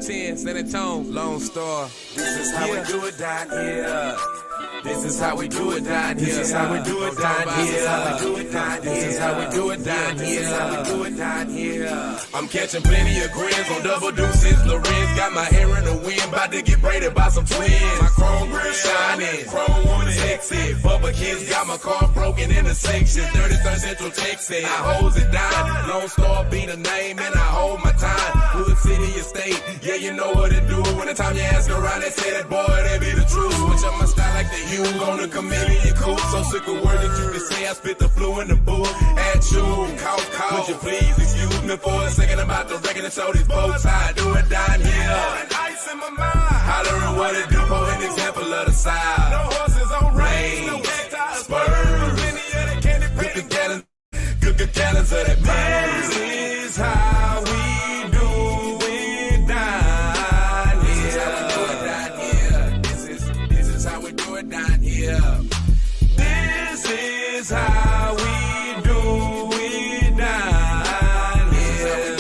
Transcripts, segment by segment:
10, San Antonio, Lone Star. This is how we do it down here. This is how we do it down here. This is how we do it down here. This is how we do it down here. This is how we do it down here. I'm catching plenty of grins on double deuces. Lorenz got my hair in the wind, about to get braided by some twins. My chrome grill shining, chrome woman sexy. Bubba kids got my car broken into sections. 33rd Central Texas, I hose it down. Lone Star be the name and I hold my time. Hood city estate, yeah you know what it do. When the time you ask around, they say that boy, they be the truth. Switch up my style like the hue on the chameleon cool. So sick of words that you can say I spit the flu in the booth. At you, call. Would you please excuse me for a second? I'm about to reckon and show these both sides. Do it down here. Ice in my mind. Hollering what it do for an example of the side. No horses on range, no spurs. Good gallons of that pain. This is how we do it down here. This is how we do it down here. This is how we do it down here.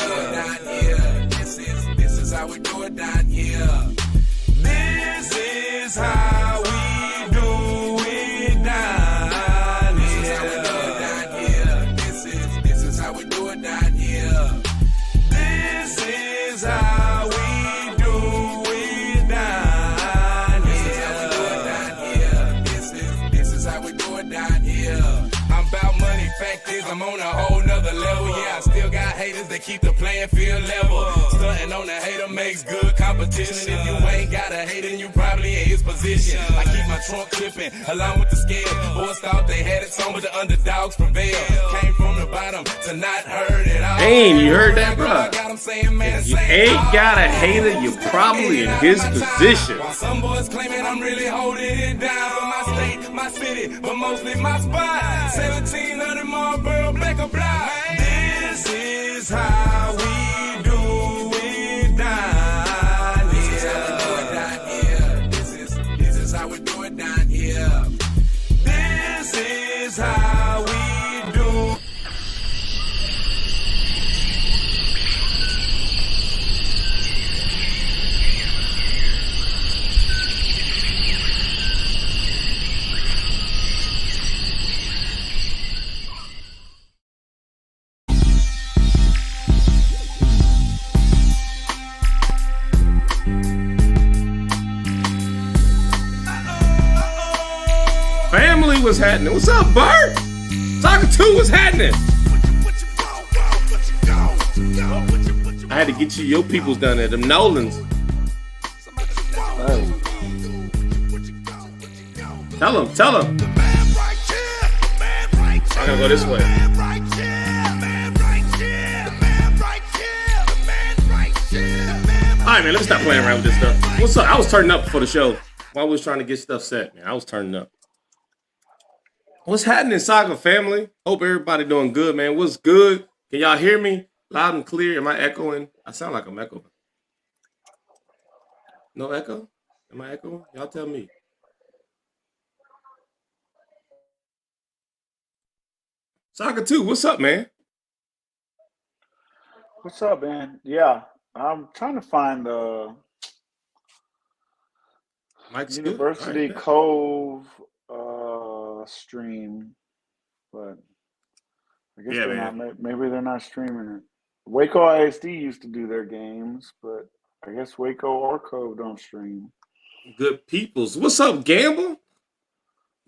This is how we do it down here. This is how we do it down here. This is how we do it down here. This is how we do it down here. This is how we do it down here. I'm about money, fact is I'm on a whole nother level. Yeah, I still got haters that keep the playing field level. Stunting on the hater makes good competition. If you ain't got a hater, you probably in his position. I keep my trunk clipping along with the scale. Boys thought they had it on, but the underdogs prevail. Came from the bottom to not heard it all. Dang, you heard that, bro? You ain't got a hater, you're probably in his position. While some boys claiming I'm really holding it down for my state, my city, but mostly my spot. 1700 Marlboro, black or black. This is how we do it down here. This is how we do it down here. This is how we do. Family was happening. What's up, Bert? Soccer 2 was happening. I had to get you your peoples down there, them Nolans. Hey. Tell them. I gotta go this way. All right, man, let's stop playing around with this stuff. What's up? I was turning up before the show. While we was trying to get stuff set, man. I was turning up. What's happening, Saga family? Hope everybody doing good, man. What's good? Can y'all hear me loud and clear? Am I echoing? I sound like I'm echoing. No echo? Am I echoing? Y'all tell me. Saga 2, what's up, man? What's up, man? Yeah, I'm trying to find the Mike's University good. Right, Cove stream, but I guess they're not. Maybe they're not streaming it. Waco ISD used to do their games, but I guess Waco or Cove don't stream. Good peoples. What's up, Gamble?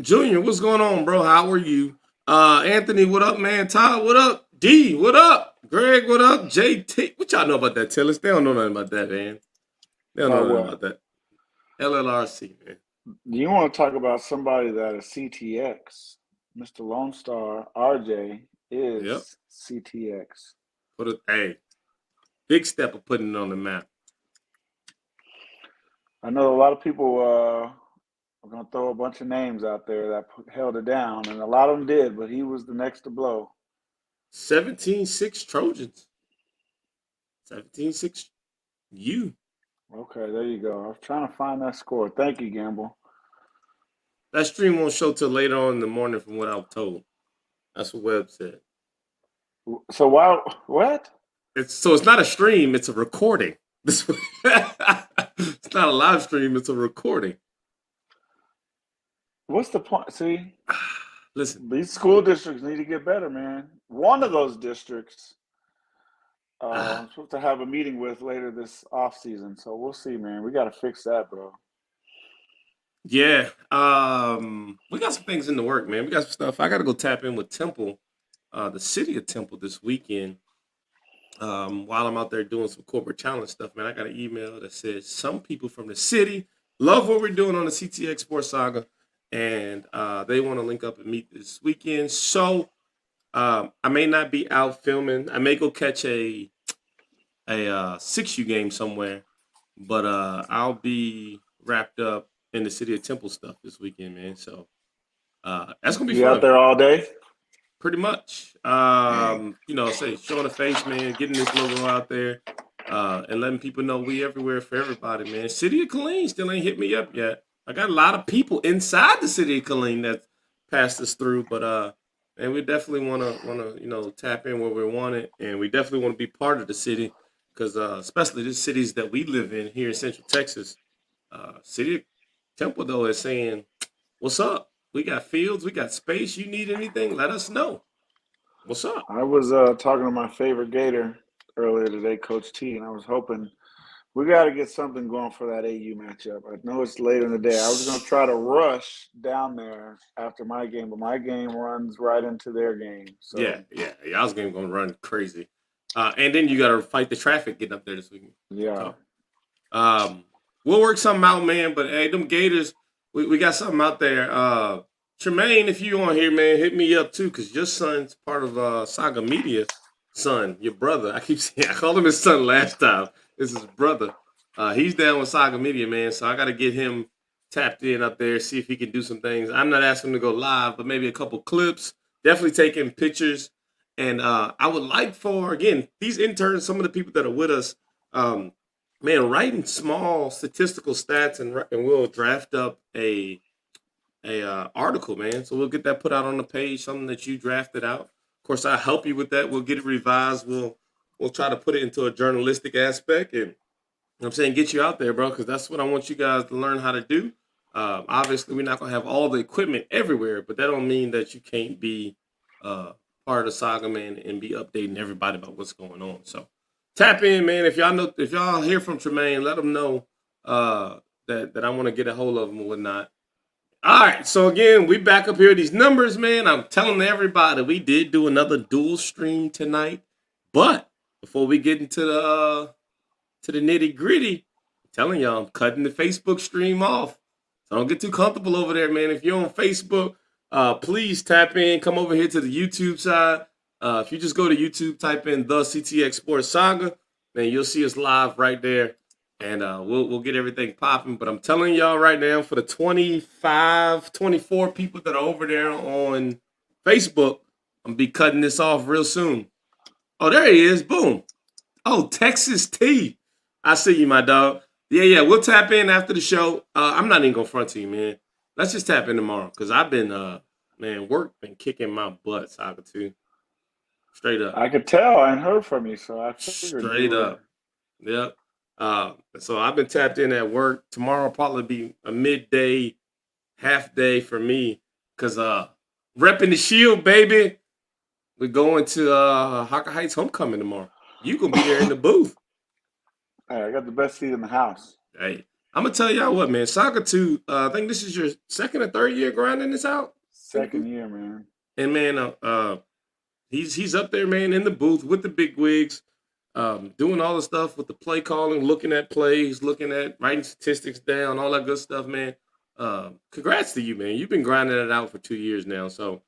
Junior, what's going on, bro? How are you? Anthony, what up, man? Todd, what up? D, what up? Greg, what up? JT, what y'all know about that, Tillis? They don't know nothing about that, man. They don't know nothing about that. LLRC, man. You want to talk about somebody that is CTX? Mr. Lone Star, RJ, is CTX. Hey, big step of putting it on the map. I know a lot of people are going to throw a bunch of names out there that held it down, and a lot of them did, but he was the next to blow. 17-6 Trojans. 17-6 U. Okay, there you go. I was trying to find that score. Thank you, Gamble. That stream won't show till later on in the morning from what I was told. That's what Webb said. So what? It's not a stream, it's a recording. This it's not a live stream, it's a recording. What's the point? See, listen, these school districts need to get better, man. One of those districts I'm supposed to have a meeting with later this off season, so we'll see, man. We got to fix that, bro. Yeah, we got some things in the work, man. We got some stuff. I got to go tap in with Temple, the city of Temple, this weekend. While I'm out there doing some corporate challenge stuff, man, I got an email that says some people from the city love what we're doing on the CTX Sports Saga, and they want to link up and meet this weekend. So I may not be out filming. I may go catch a 6U game somewhere, but I'll be wrapped up in the city of Temple stuff this weekend, man. So that's gonna be fun. Out there all day? Pretty much. Say showing the face, man, getting this logo out there, and letting people know we everywhere for everybody, man. City of Killeen still ain't hit me up yet. I got a lot of people inside the city of Killeen that passed us through, but and we definitely wanna tap in where we want it, and we definitely want to be part of the city, because especially the cities that we live in here in Central Texas. City of Temple though is saying, "What's up? We got fields, we got space. You need anything? Let us know. What's up?" I was talking to my favorite Gator earlier today, Coach T, and I was hoping we got to get something going for that AU matchup. I know it's late in the day. I was going to try to rush down there after my game, but my game runs right into their game. So yeah, y'all's game gonna run crazy, and then you got to fight the traffic getting up there this weekend. Yeah. So, we'll work something out, man. But hey, them Gators, we got something out there. Tremaine, if you on here, man, hit me up too, because your son's part of Saga Media. Son, your brother. I called him his son last time. This is his brother. He's down with Saga Media, man. So I got to get him tapped in up there, see if he can do some things. I'm not asking him to go live, but maybe a couple clips. Definitely taking pictures. And I would like for, again, these interns, some of the people that are with us, man, writing small statistical stats, and we'll draft up a article, man. So we'll get that put out on the page, something that you drafted out. Of course, I'll help you with that. We'll get it revised. We'll try to put it into a journalistic aspect, and I'm saying get you out there, bro, because that's what I want you guys to learn how to do. Obviously, we're not gonna have all the equipment everywhere, but that don't mean that you can't be part of the Saga, man, and be updating everybody about what's going on. So tap in, man. If y'all hear from Tremaine, let them know that I want to get a hold of them and whatnot. All right, so again, we back up here. These numbers, man, I'm telling everybody, we did do another dual stream tonight. But before we get into the nitty gritty, I'm telling y'all, I'm cutting the Facebook stream off. So don't get too comfortable over there, man. If you're on Facebook, please tap in. Come over here to the YouTube side. If you just go to YouTube, type in the CTX Sports Saga, man, you'll see us live right there. And we'll get everything popping. But I'm telling y'all right now, for the 25, 24 people that are over there on Facebook, I'm going to be cutting this off real soon. Oh, there he is. Boom. Oh, Texas T. I see you, my dog. Yeah, we'll tap in after the show. I'm not even going to front to you, man. Let's just tap in tomorrow, because I've been, work been kicking my butt, Saga 2. Straight up. I could tell. I hadn't heard from you, so I figured. Straight up. Yep. So I've been tapped in at work. Tomorrow will probably be a midday, half day for me, because repping the Shield, baby. We're going to Hawker Heights Homecoming tomorrow. You gonna be there in the booth. Hey, I got the best seat in the house. Hey, I'm gonna tell y'all what, man. Saga 2, I think this is your second or third year grinding this out. Second year, man. And man, he's up there, man, in the booth with the big wigs. Doing all the stuff with the play calling, looking at plays, looking at writing statistics down, all that good stuff, man. Congrats to you, man. You've been grinding it out for 2 years now. So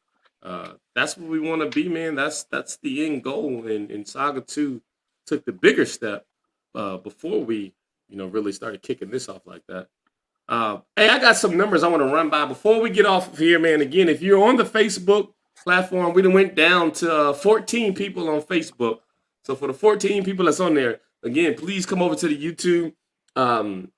that's what we want to be, man. That's the end goal. And Saga 2 took the bigger step before we, really started kicking this off like that. Hey, I got some numbers I want to run by before we get off of here, man. Again, if you're on the Facebook platform, we done went down to 14 people on Facebook. So for the 14 people that's on there, again, please come over to the YouTube. And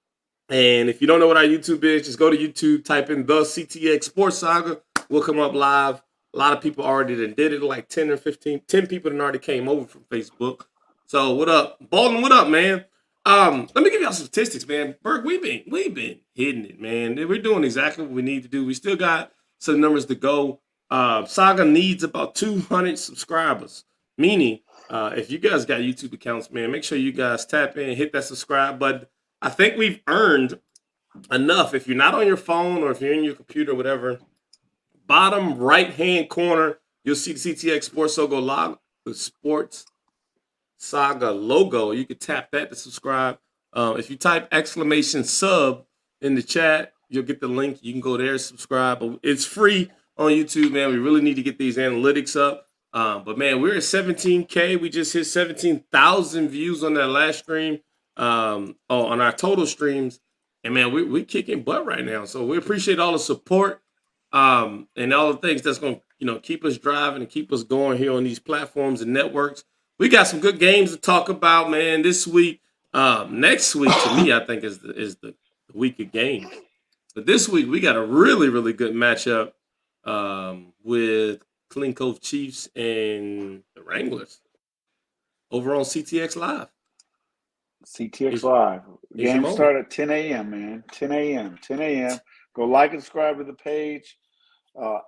if you don't know what our YouTube is, just go to YouTube, type in the CTX Sports Saga. We'll come up live. A lot of people already did it, like 10 people that already came over from Facebook. So what up? Baldwin, what up, man? Let me give y'all some statistics, man. Berg, we've been hitting it, man. We're doing exactly what we need to do. We still got some numbers to go. Saga needs about 200 subscribers. Meaning, if you guys got YouTube accounts, man, make sure you guys tap in, hit that subscribe button. I think we've earned enough. If you're not on your phone or if you're in your computer, or whatever, bottom right-hand corner, you'll see the CTX Sports Logo log, the Sports Saga logo. You can tap that to subscribe. If you type !sub in the chat, you'll get the link. You can go there, subscribe. But it's free on YouTube, man. We really need to get these analytics up. But man, we're at 17K. We just hit 17,000 views on that last stream. On our total streams. And man, we're kicking butt right now. So we appreciate all the support and all the things that's going to keep us driving and keep us going here on these platforms and networks. We got some good games to talk about, man, this week. Next week, to me, I think is the week of games. But this week, we got a really, really good matchup with Clean Cove Chiefs and the Wranglers over on CTX Live. CTX Live. Game start at 10 a.m., man. 10 a.m. 10 a.m. Go like and subscribe to the page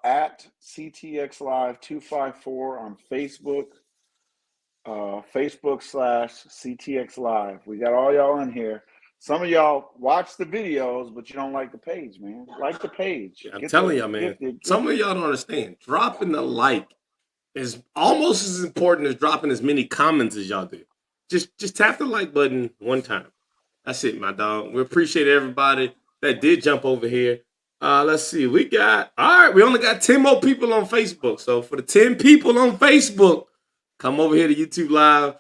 at CTX Live 254 on Facebook. Facebook/CTX Live. We got all y'all in here. Some of y'all watch the videos, but you don't like the page, man. Like the page. I'm telling y'all, man. Some of y'all don't understand. Dropping the like is almost as important as dropping as many comments as y'all do. Just tap the like button one time. That's it, my dog. We appreciate everybody that did jump over here. Let's see. We only got 10 more people on Facebook. So for the 10 people on Facebook, come over here to YouTube Live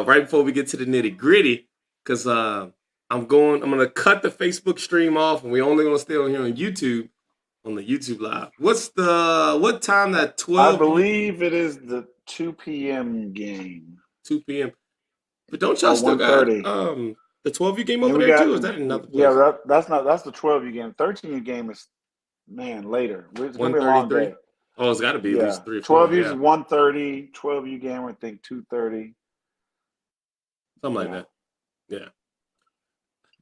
right before we get to the nitty gritty, because I'm going to cut the Facebook stream off, and we're only going to stay on here on YouTube, on the YouTube Live. What time that 12? I believe it is the 2 p.m. game. 2 p.m. But don't y'all still got the 12U game over there too? Is that another place? Yeah, that's the 12U game. 13U game is later. It's gonna be a long day. Oh, it's got to be at least 3 or 4. 12U is 1:30. 12U game, I think 2:30. Something like that. Yeah.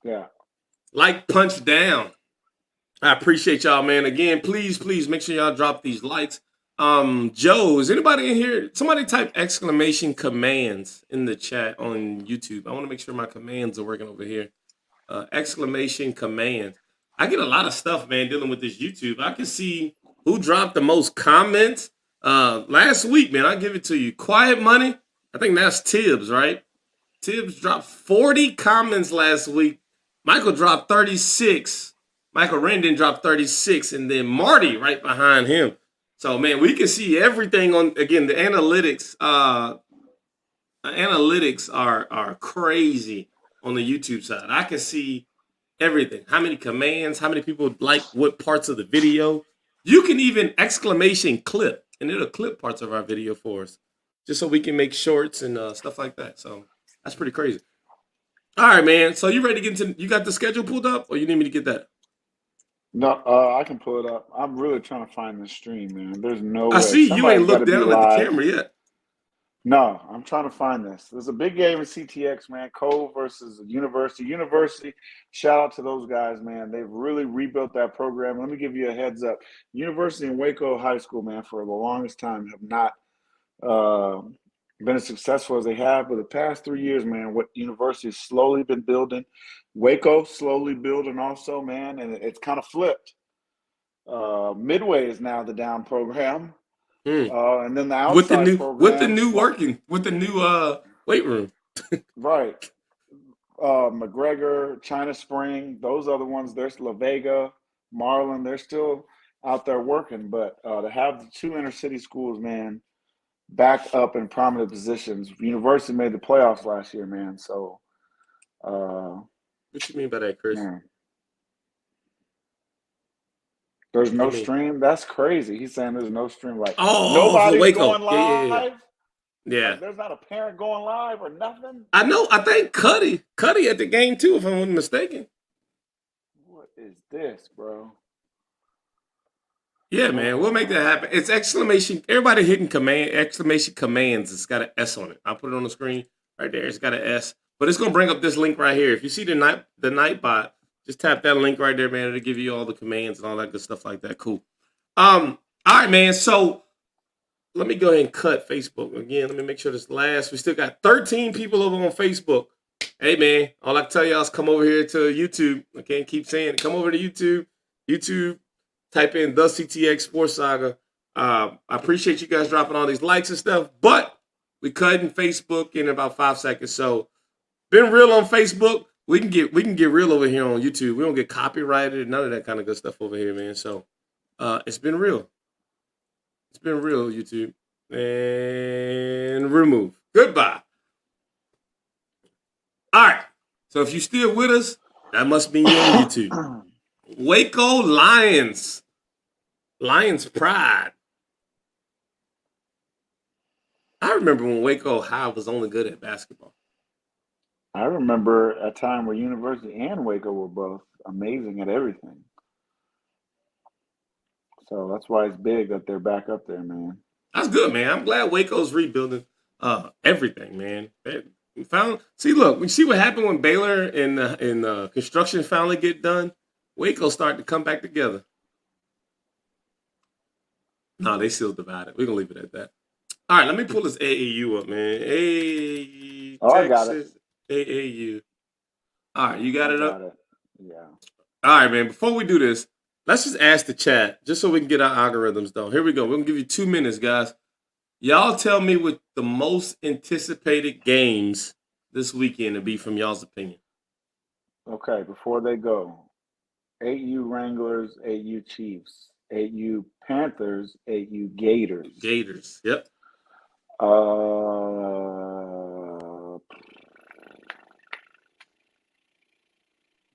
Yeah. Like punch down. I appreciate y'all, man. Again, please make sure y'all drop these likes. Joe, is anybody in here? Somebody type !commands in the chat on YouTube. I want to make sure my commands are working over here. !commands. I get a lot of stuff, man, dealing with this YouTube. I can see who dropped the most comments last week, man. I'll give it to you. Quiet Money. I think that's Tibbs, right? Tibbs dropped 40 comments last week. Michael dropped 36. Michael Rendon dropped 36. And then Marty right behind him. So, man, we can see everything on, again, the analytics. Analytics are crazy on the YouTube side. I can see everything. How many commands, how many people like what parts of the video. You can even !clip, and it'll clip parts of our video for us, just so we can make shorts and stuff like that. So that's pretty crazy. All right, man. So you ready to get into, you got the schedule pulled up, or you need me to get that? No, I can pull it up. I'm really trying to find the stream, man. There's no way. I see you ain't looked Somebody's gotta down be at the live. camera yet. No, I'm trying to find this. There's a big game in CTX, man. Cove versus University. University, shout out to those guys, man. They've really rebuilt that program. Let me give you a heads up. University and Waco High School, man, for the longest time have not been as successful as they have. But the past 3 years, man, what University has slowly been building. Waco slowly building also, man, and it's kind of flipped. Midway is now the down program. And then the outside with the new program, with the new weight room. right. McGregor, China Spring, those other ones. There's La Vega, Marlin. They're still out there working, but to have the two inner city schools, man, back up in prominent positions. University made the playoffs last year, man. So, What you mean by that, Chris? man, there's no stream. That's crazy. He's saying there's no stream. Like nobody's Waco. going live. Yeah. Like, there's not a parent going live or nothing. I know. I think Cuddy at the game too, if I'm not mistaken. What is this, bro? Yeah, man. We'll make that happen. It's exclamation. Everybody hitting exclamation commands. It's got an S on it. I'll put it on the screen right there. It's got an S. But it's gonna bring up this link right here. If you see the Nightbot, just tap that link right there, man. It'll give you all the commands and all that good stuff like that. Cool. All right, man. So let me go ahead and cut Facebook again. Let me make sure this lasts. We still got 13 people over on Facebook. Hey, man, all I can tell y'all is come over here to YouTube. I can't keep saying it. Come over to YouTube. YouTube, type in the CTX Sports Saga. I appreciate you guys dropping all these likes and stuff, but we cut in Facebook in about 5 seconds. So been real on Facebook. We can get real over here on YouTube. We don't get copyrighted, none of that kind of good stuff over here, man. So it's been real. It's been real, YouTube. And remove. Goodbye. All right. So if you're still with us, that must mean you're on YouTube. Waco Lions. Lions pride. I remember when Waco High was only good at basketball. I remember a time where University and Waco were both amazing at everything. So that's why it's big that they're back up there, man. That's good, man. I'm glad Waco's rebuilding everything, man. We see what happened when Baylor and construction finally get done. Waco started to come back together. No, they still divided. We're gonna leave it at that. All right, let me pull this AAU up, man. I got it. AAU. All right, you got it up? Got it. Yeah. All right, man. Before we do this, let's just ask the chat, just so we can get our algorithms done. Here we go. We're going to give you 2 minutes, guys. Y'all tell me what the most anticipated games this weekend to be from y'all's opinion. Okay, before they go, AU Wranglers, AU Chiefs, AU Panthers, AU Gators. Gators, yep.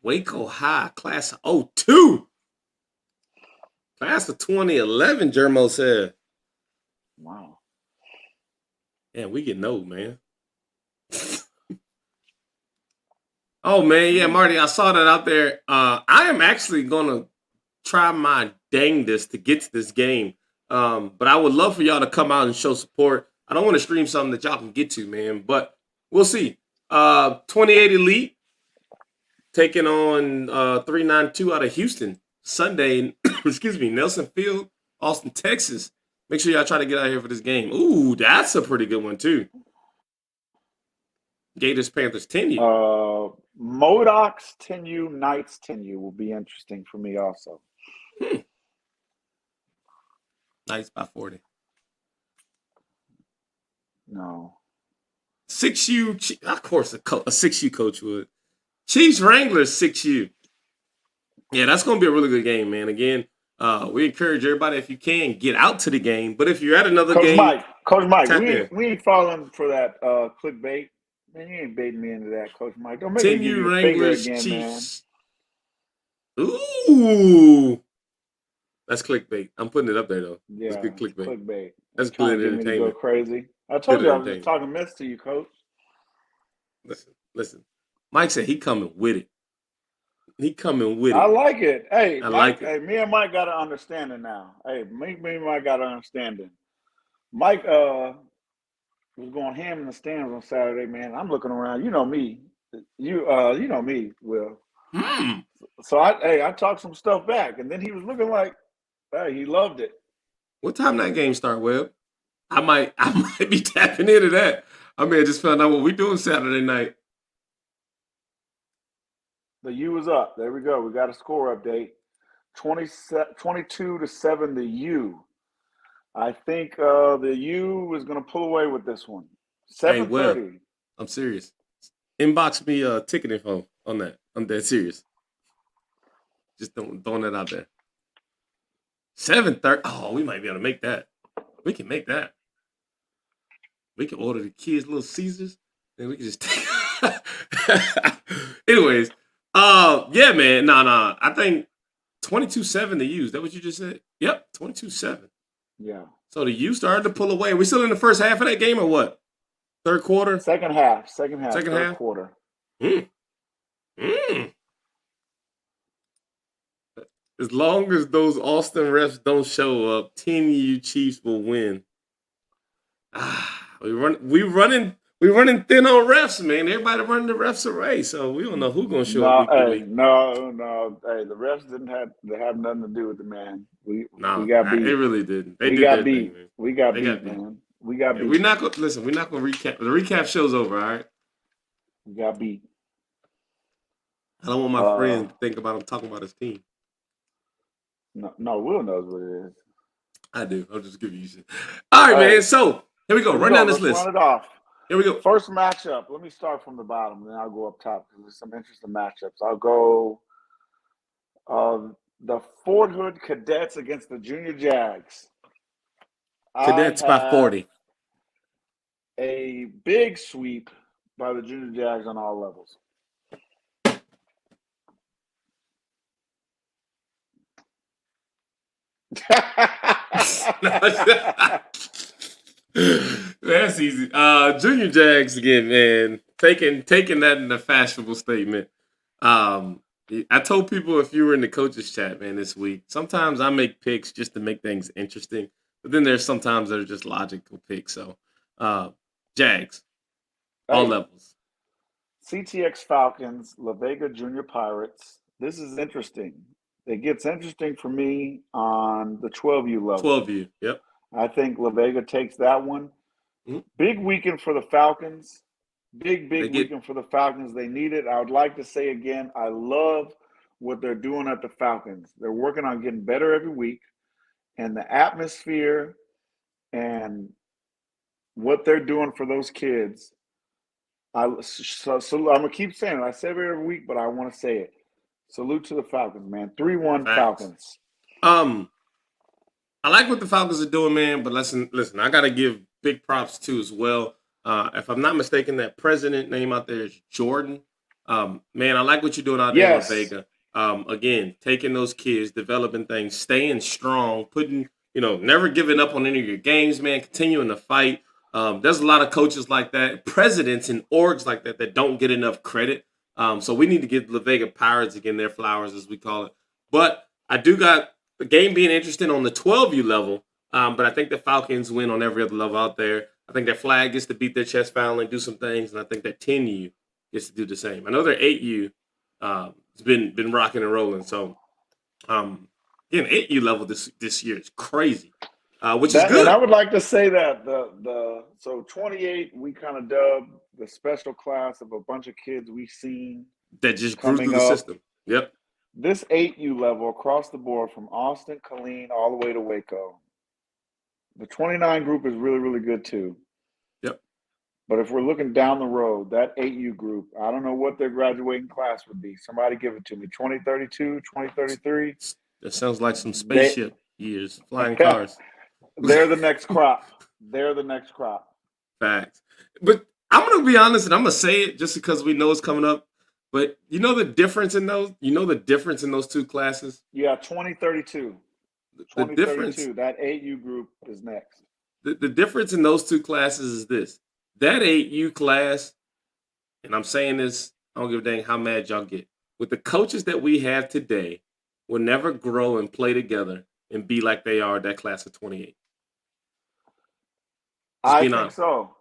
Waco High, class of 02. Class of 2011, Jermo said. Wow. Yeah, we getting old, man. Oh, man, yeah, Marty, I saw that out there. I am actually going to try my dangest to get to this game. But I would love for y'all to come out and show support. I don't want to stream something that y'all can get to, man, but we'll see. 28 Elite taking on 392 out of Houston Sunday. Excuse me, Nelson Field, Austin, Texas. Make sure y'all try to get out here for this game. Ooh, that's a pretty good one, too. Gators, Panthers, 10U. Modocs, 10U, Knights, 10U will be interesting for me also. Knights by 40. No. 6U, of course, a 6U coach would. Chiefs, Wranglers, 6U. Yeah, that's going to be a really good game, man. Again, we encourage everybody, if you can, get out to the game. But if you're at another game. Coach Mike, we ain't falling for that clickbait. Man, you ain't baiting me into that, Coach Mike. Don't make me give you a finger again, Chiefs. Man. Ooh. That's clickbait. I'm putting it up there, though. Yeah, that's good clickbait. Clickbait. That's good entertainment. Go crazy. I told you I was just talking mess to you, Coach. Listen. Mike said he coming with it. He coming with it. I like it. Hey, I Mike, like it. Hey, me and Mike got an understanding now. Hey, me and Mike got an understanding. Mike was going ham in the stands on Saturday, man. I'm looking around. You know me. You know me, Will. So I talked some stuff back, and then he was looking like, hey, he loved it. What time that game start, Webb? I might be tapping into that. I may have just found out what we doing Saturday night. The U was up. There we go. We got a score update. 22-7 the U. I think the U is going to pull away with this one. 7:30. Hey, Webb, I'm serious. Inbox me ticket info on that. I'm dead serious. Just throwing that out there. 7:30. Oh, we might be able to make that. We can make that. We can order the kids Little Caesars, and we can just take. Anyways, yeah, man. No. I think 22-7 the U. Is that what you just said? Yep, 22-7. Yeah. So the U started to pull away. Are we still in the first half of that game or what? Third quarter? Second half. Third quarter. As long as those Austin refs don't show up, 10U Chiefs will win. We running we running thin on refs, man. Everybody running the refs array, so we don't know who's gonna show up No, week to hey, week. no. Hey, the refs didn't have nothing to do with the man. We No, got it beat. really didn't. They We did got their beat. thing, man. We got They beat, got beat. man. We got Yeah, beat. we're not gonna listen. We're not gonna recap. The recap show's over. All right. We got beat. I don't want my Uh, friends to think about him talking about his team. no, Will knows what it is. I do. I'll just give you shit. All right, Hey, man. So here we go. Here we Run go. down this Let's list. run it off. Here we go. First matchup. Let me start from the bottom, then I'll go up top because there's some interesting matchups. I'll go the Fort Hood Cadets against the Junior Jags. Cadets I by have 40. a big sweep by the Junior Jags on all levels. That's easy. Junior Jags again, man. Taking that in a fashionable statement. I told people if you were in the coaches chat, man, this week, sometimes I make picks just to make things interesting. But then there's sometimes that are just logical picks. So Jags, all Hey, levels. CTX Falcons, La Vega Junior Pirates. This is interesting. It gets interesting for me on the 12U level. 12U. Yep. I think La Vega takes that one. Mhm. Big weekend for the Falcons. Big They get weekend for the Falcons. They need it. I would like to say again, I love what they're doing at the Falcons. They're working on getting better every week, and the atmosphere and what they're doing for those kids. So I'm gonna keep saying it. I say it every week, but I want to say it. Salute to the Falcons, man. 3-1 facts. Falcons. I like what the Falcons are doing, man. But listen, I gotta give big props too as well. If I'm not mistaken, that president name out there is Jordan. Man, I like what you're doing out there in La Yes. Vega. Again, taking those kids, developing things, staying strong, putting, never giving up on any of your games, man. Continuing to fight. There's a lot of coaches like that, presidents and orgs like that don't get enough credit. So we need to give La Vega Pirates again their flowers, as we call it. But I do got the game being interesting on the 12U level. But I think the Falcons win on every other level out there. I think that Flag gets to beat their chest finally and do some things, and I think that 10U gets to do the same. I know their 8U has been rocking and rolling. So again, 8U level this year is crazy, which is good. And I would like to say that so 28 we kind of dubbed the special class of a bunch of kids we've seen That just grew through coming the up. system. Yep. This 8U level across the board from Austin, Killeen, all the way to Waco. The 29 group is really, really good too. Yep. But if we're looking down the road, that 8U group, I don't know what their graduating class would be. Somebody give it to me. 2032, 2033? That sounds like some spaceship years, flying cars. They're the next crop. They're the next crop. Facts. But I'm going to be honest, and I'm going to say it just because we know it's coming up. But you know the difference in those? You know the difference in those two classes? Yeah, 2032. The difference, that 8U group is next. the difference in those two classes is this. That 8U class, and I'm saying this, I don't give a dang how mad y'all get. With the coaches that we have today, will never grow and play together and be like they are that class of 28. I think so.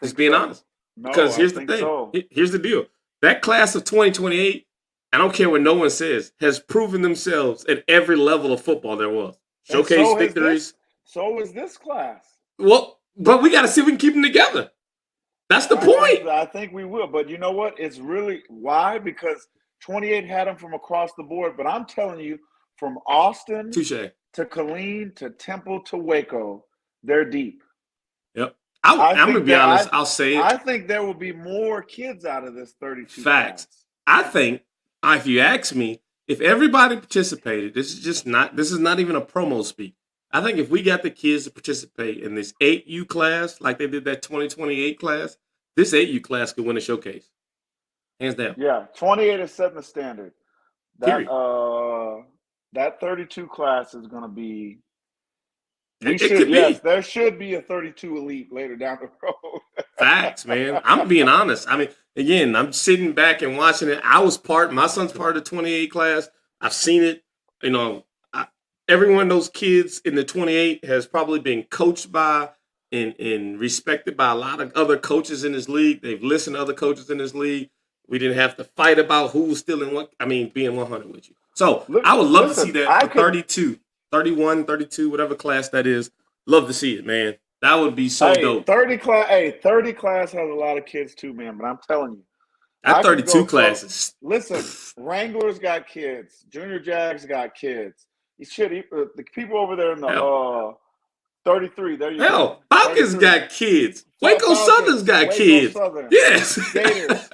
Just being honest. No, Because here's I the think thing. so. Here's the deal. That class of 2028, I don't care what no one says, has proven themselves at every level of football there was. And Showcase so is victories. So is this class. Well, but we got to see if we can keep them together. That's the point. I think we will. But you know what? It's really why? Because 28 had them from across the board. But I'm telling you, from Austin Touche. to Killeen to Temple to Waco, they're deep. Yep. I'm going to be honest. I'll say it. I think there will be more kids out of this 32 Facts. class. I think, if you ask me, if everybody participated, this is not even a promo speak. I think if we got the kids to participate in this 8U class, like they did that 2028 class, this 8U class could win a showcase. Hands down. Yeah, 28 is setting the standard. Period. That 32 class is going to be. Yes, there should be a 32 elite later down the road. Facts, man. I'm being honest. I mean, again, I'm sitting back and watching it. My son's part of the 28 class. I've seen it. Every one of those kids in the 28 has probably been coached by and respected by a lot of other coaches in this league. They've listened to other coaches in this league. We didn't have to fight about who was still in what. I mean, being 100 with you. So I would love to see that for 32, 31, 32, whatever class that is. Love to see it, man. That would be so dope. 30 class has a lot of kids too, man. But I'm telling you, That 32 classes. Listen, Wranglers got kids. Junior Jags got kids. The people over there in the 33. There you go. Falcons 33. got kids. Waco Southern's got kids. Southern. Yes. Gators.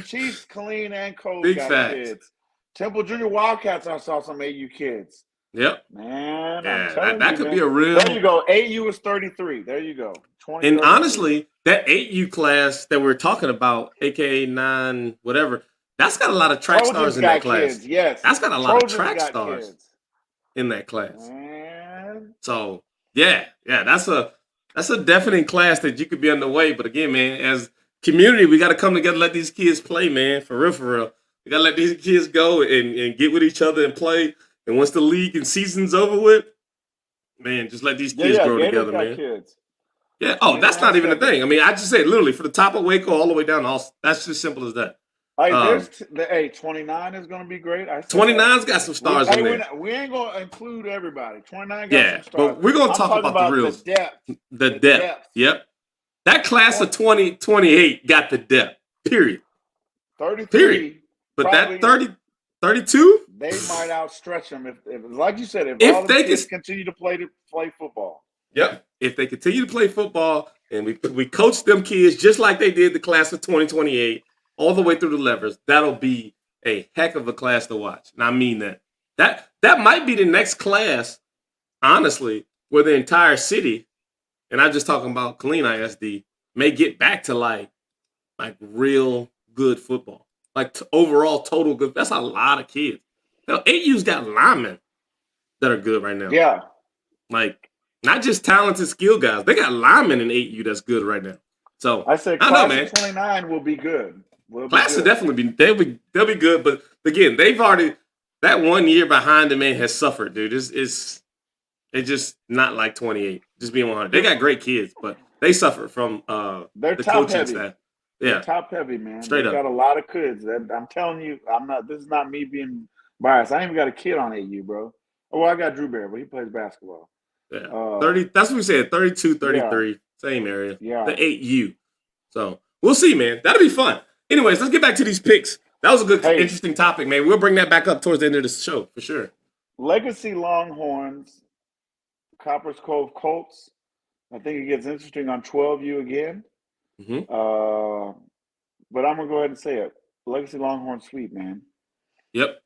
Chiefs, Colleen, and Cole got kids. Temple Junior Wildcats, I saw some AU kids. Yep. Man, yeah, I'm telling that you, could man. be a real. There you go. AU is 33. There you go. 20. And honestly, that 8U class that we're talking about, aka 9, whatever, that's got a lot of track stars in that class. Kids, yes. That's got a lot of track stars in that class. Man. So yeah, that's a definite class that you could be underway. But again, man, as community, we got to come together, let these kids play, man, for real. We got to let these kids go and get with each other and play. And once the league and season's over with, man, just let these kids grow together, man. Kids. Yeah. Oh, that's not even a thing. I mean, I just said literally for the top of Waco all the way down. That's just simple as that. Hey, 29 is going to be great. 29's got some stars in there. We ain't going to include everybody. 29 got some stars. But we're going to talk about the real. The depth. Yep. That class of 2028 got the depth. Period. 33. Period. But that 32? They might outstretch them if like you said, if all the kids continue to play football. Yep. If they continue to play football and we coach them kids just like they did the class of 2028 all the way through the levers, that'll be a heck of a class to watch. And I mean that. That might be the next class, honestly, where the entire city, and I'm just talking about Killeen ISD, may get back to like real good football. Like overall total good. That's a lot of kids. Hell, AU's got linemen that are good right now. Yeah. Like, not just talented skill guys. They got linemen in AU that's good right now. So I said class of 29 will be good. Class will definitely be they'll be good. But again, they've already that 1 year behind them, man, has suffered, dude. It's just not like 28. Just being 100. They got great kids, but they suffered from they're the top coaching heavy. staff. Yeah, they're top heavy, man. Straight up. Got a lot of kids. I'm telling you, this is not me being biased. I ain't even got a kid on AU, bro. Oh, I got Drew Bear, but he plays basketball. Yeah. 30. That's what we said. 32, 33, same area. Yeah. The 8U. So we'll see, man. That'll be fun. Anyways, let's get back to these picks. That was a good, interesting topic, man. We'll bring that back up towards the end of the show for sure. Legacy Longhorns, Copper's Cove Colts. I think it gets interesting on 12U again. Mm-hmm. But I'm gonna go ahead and say it. Legacy Longhorn sweep, man. Yep.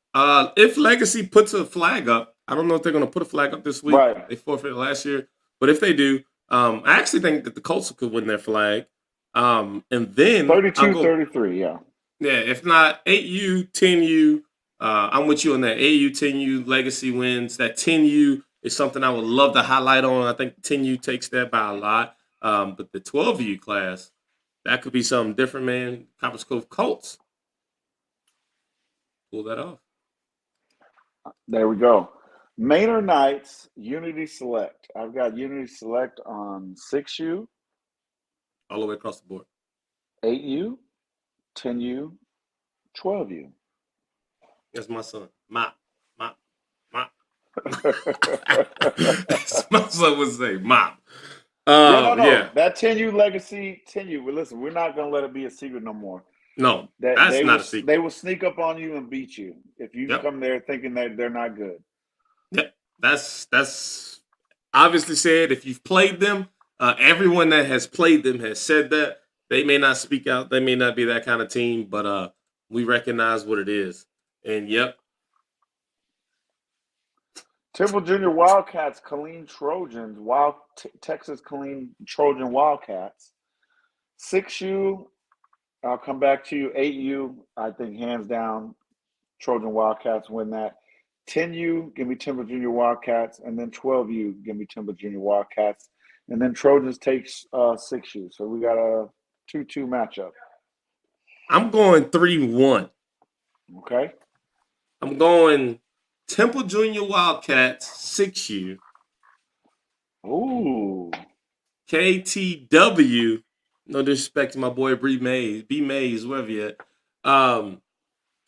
If Legacy puts a flag up, I don't know if they're gonna put a flag up this week. Right. They forfeited last year, but if they do, I actually think that the Colts could win their flag. And then 32-33, yeah. Yeah, if not 8U, 10U, I'm with you on that. 8U, 10U, Legacy wins. That 10U is something I would love to highlight on. I think 10U takes that by a lot. But the 12U class, that could be something different, man. Copper's Cove Colts. Pull that off. There we go. Maynard Knights, Unity Select. I've got Unity Select on 6U. All the way across the board. 8U, 10U, 12U. That's my son. Mop. That's my son would say, mop. Yeah. That 10U Legacy, 10U. Well, listen, we're not going to let it be a secret no more. No, that's not a secret. They will sneak up on you and beat you if you come there thinking that they're not good. Yeah, that's obviously said. If you've played them, everyone that has played them has said that. They may not speak out. They may not be that kind of team, but we recognize what it is. And, yep. Temple Junior Wildcats, Killeen Trojans, Texas Killeen Trojan Wildcats. 6U, I'll come back to you. 8U, I think hands down, Trojan Wildcats win that. 10U, give me Temple Junior Wildcats. And then 12U, give me Temple Junior Wildcats. And then Trojans takes 6U. So we got a 2-2 matchup. I'm going 3-1. Okay. I'm going Temple Junior Wildcats 6U. Ooh. KTW, no disrespect to my boy B Mays, wherever you at.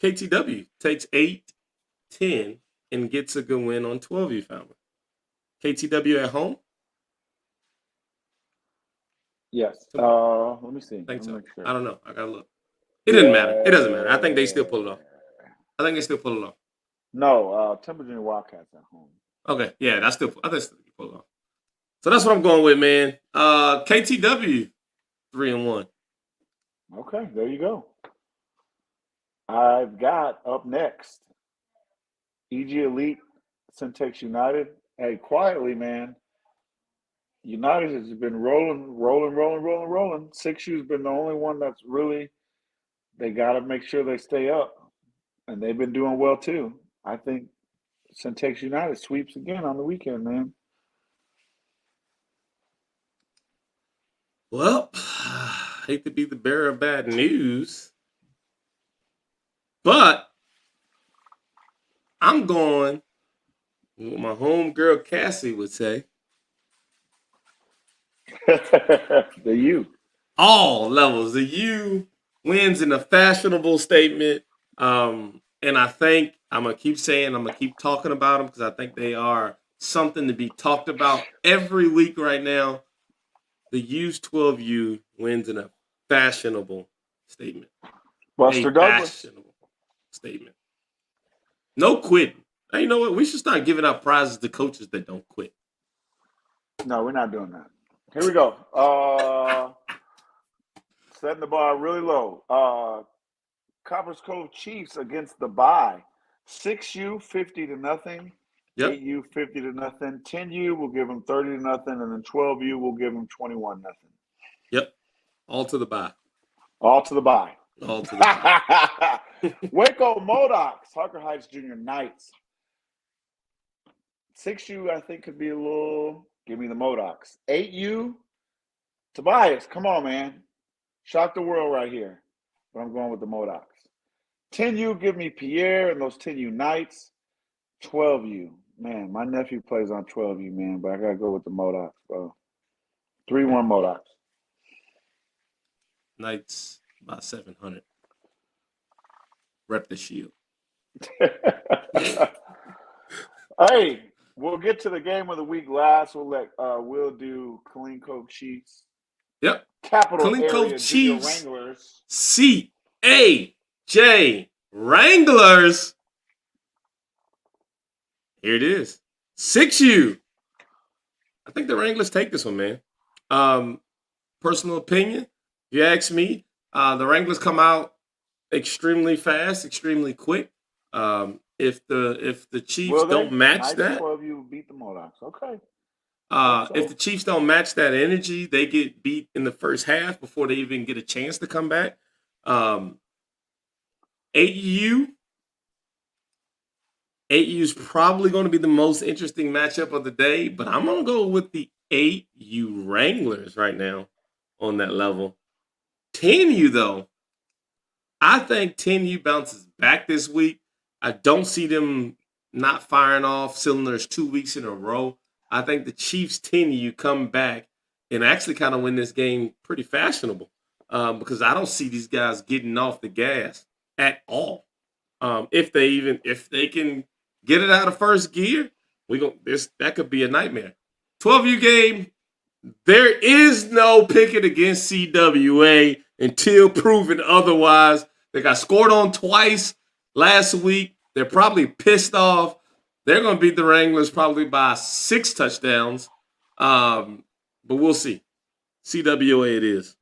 KTW takes 8-10 and gets a good win on 12U family. KTW at home? Yes. Let me see. I think so. Make sure. I don't know. I gotta look. It doesn't matter. It doesn't matter. I think they still pull it off. No, Temple Junior Wildcats at home. Okay, yeah, I think still pull it off. So that's what I'm going with, man. KTW 3-1. Okay, there you go. I've got up next EG Elite, Syntex United. Hey, quietly, man. United has been rolling. 6U's been the only one that's really, they got to make sure they stay up. And they've been doing well, too. I think Syntex United sweeps again on the weekend, man. Well, I hate to be the bearer of bad news, but I'm going what my homegirl Cassie would say. The U. All levels. The U wins in a fashionable statement. And I think I'm going to keep talking about them because I think they are something to be talked about every week right now. The U's 12U wins in a fashionable statement. Buster Douglas. Fashionable statement. No quitting. Hey, you know what? We should start giving out prizes to coaches that don't quit. No, we're not doing that. Here we go. Setting the bar really low. Coppers Cove Chiefs against the bye. 6U 50-0. Yep. 8U 50-0. 10U will give them 30-0, and then 12U will give them 21-0. Yep. All to the bye. All to the bye. All to the bye. Waco Modocs, Harker Heights Junior Knights. 6U, I think, could be a little. Give me the Modocs. 8U, Tobias, come on, man. Shock the world right here. But I'm going with the Modocs. 10U, give me Pierre and those 10U Knights. 12U. Man, my nephew plays on 12U, man, but I got to go with the Modocs, bro. 3-1 Modocs. Knights by 700. Rep the shield. Hey, we'll get to the game of the week last. We'll do Killeen Cove Chiefs. Yep. Capital Killeen Area Cove Junior Chiefs. Wranglers. CAJ Wranglers. Here it is. 6U. I think the Wranglers take this one, man. Personal opinion, if you ask me, the Wranglers come out extremely fast, extremely quick. If the Chiefs don't match that, 12U beat the Modocs. Okay. if the Chiefs don't match that energy, they get beat in the first half before they even get a chance to come back. 8U is probably going to be the most interesting matchup of the day, but I'm going to go with the 8U Wranglers right now on that level. 10U, though, I think 10U bounces back this week. I don't see them not firing off cylinders 2 weeks in a row. I think the Chiefs 10U come back and actually kind of win this game pretty fashionable because I don't see these guys getting off the gas at all. If they can get it out of first gear, that could be a nightmare. 12U game, there is no picking against CWA until proven otherwise. They got scored on twice last week. They're probably pissed off. They're going to beat the Wranglers probably by 6 touchdowns. But we'll see. CWA it is.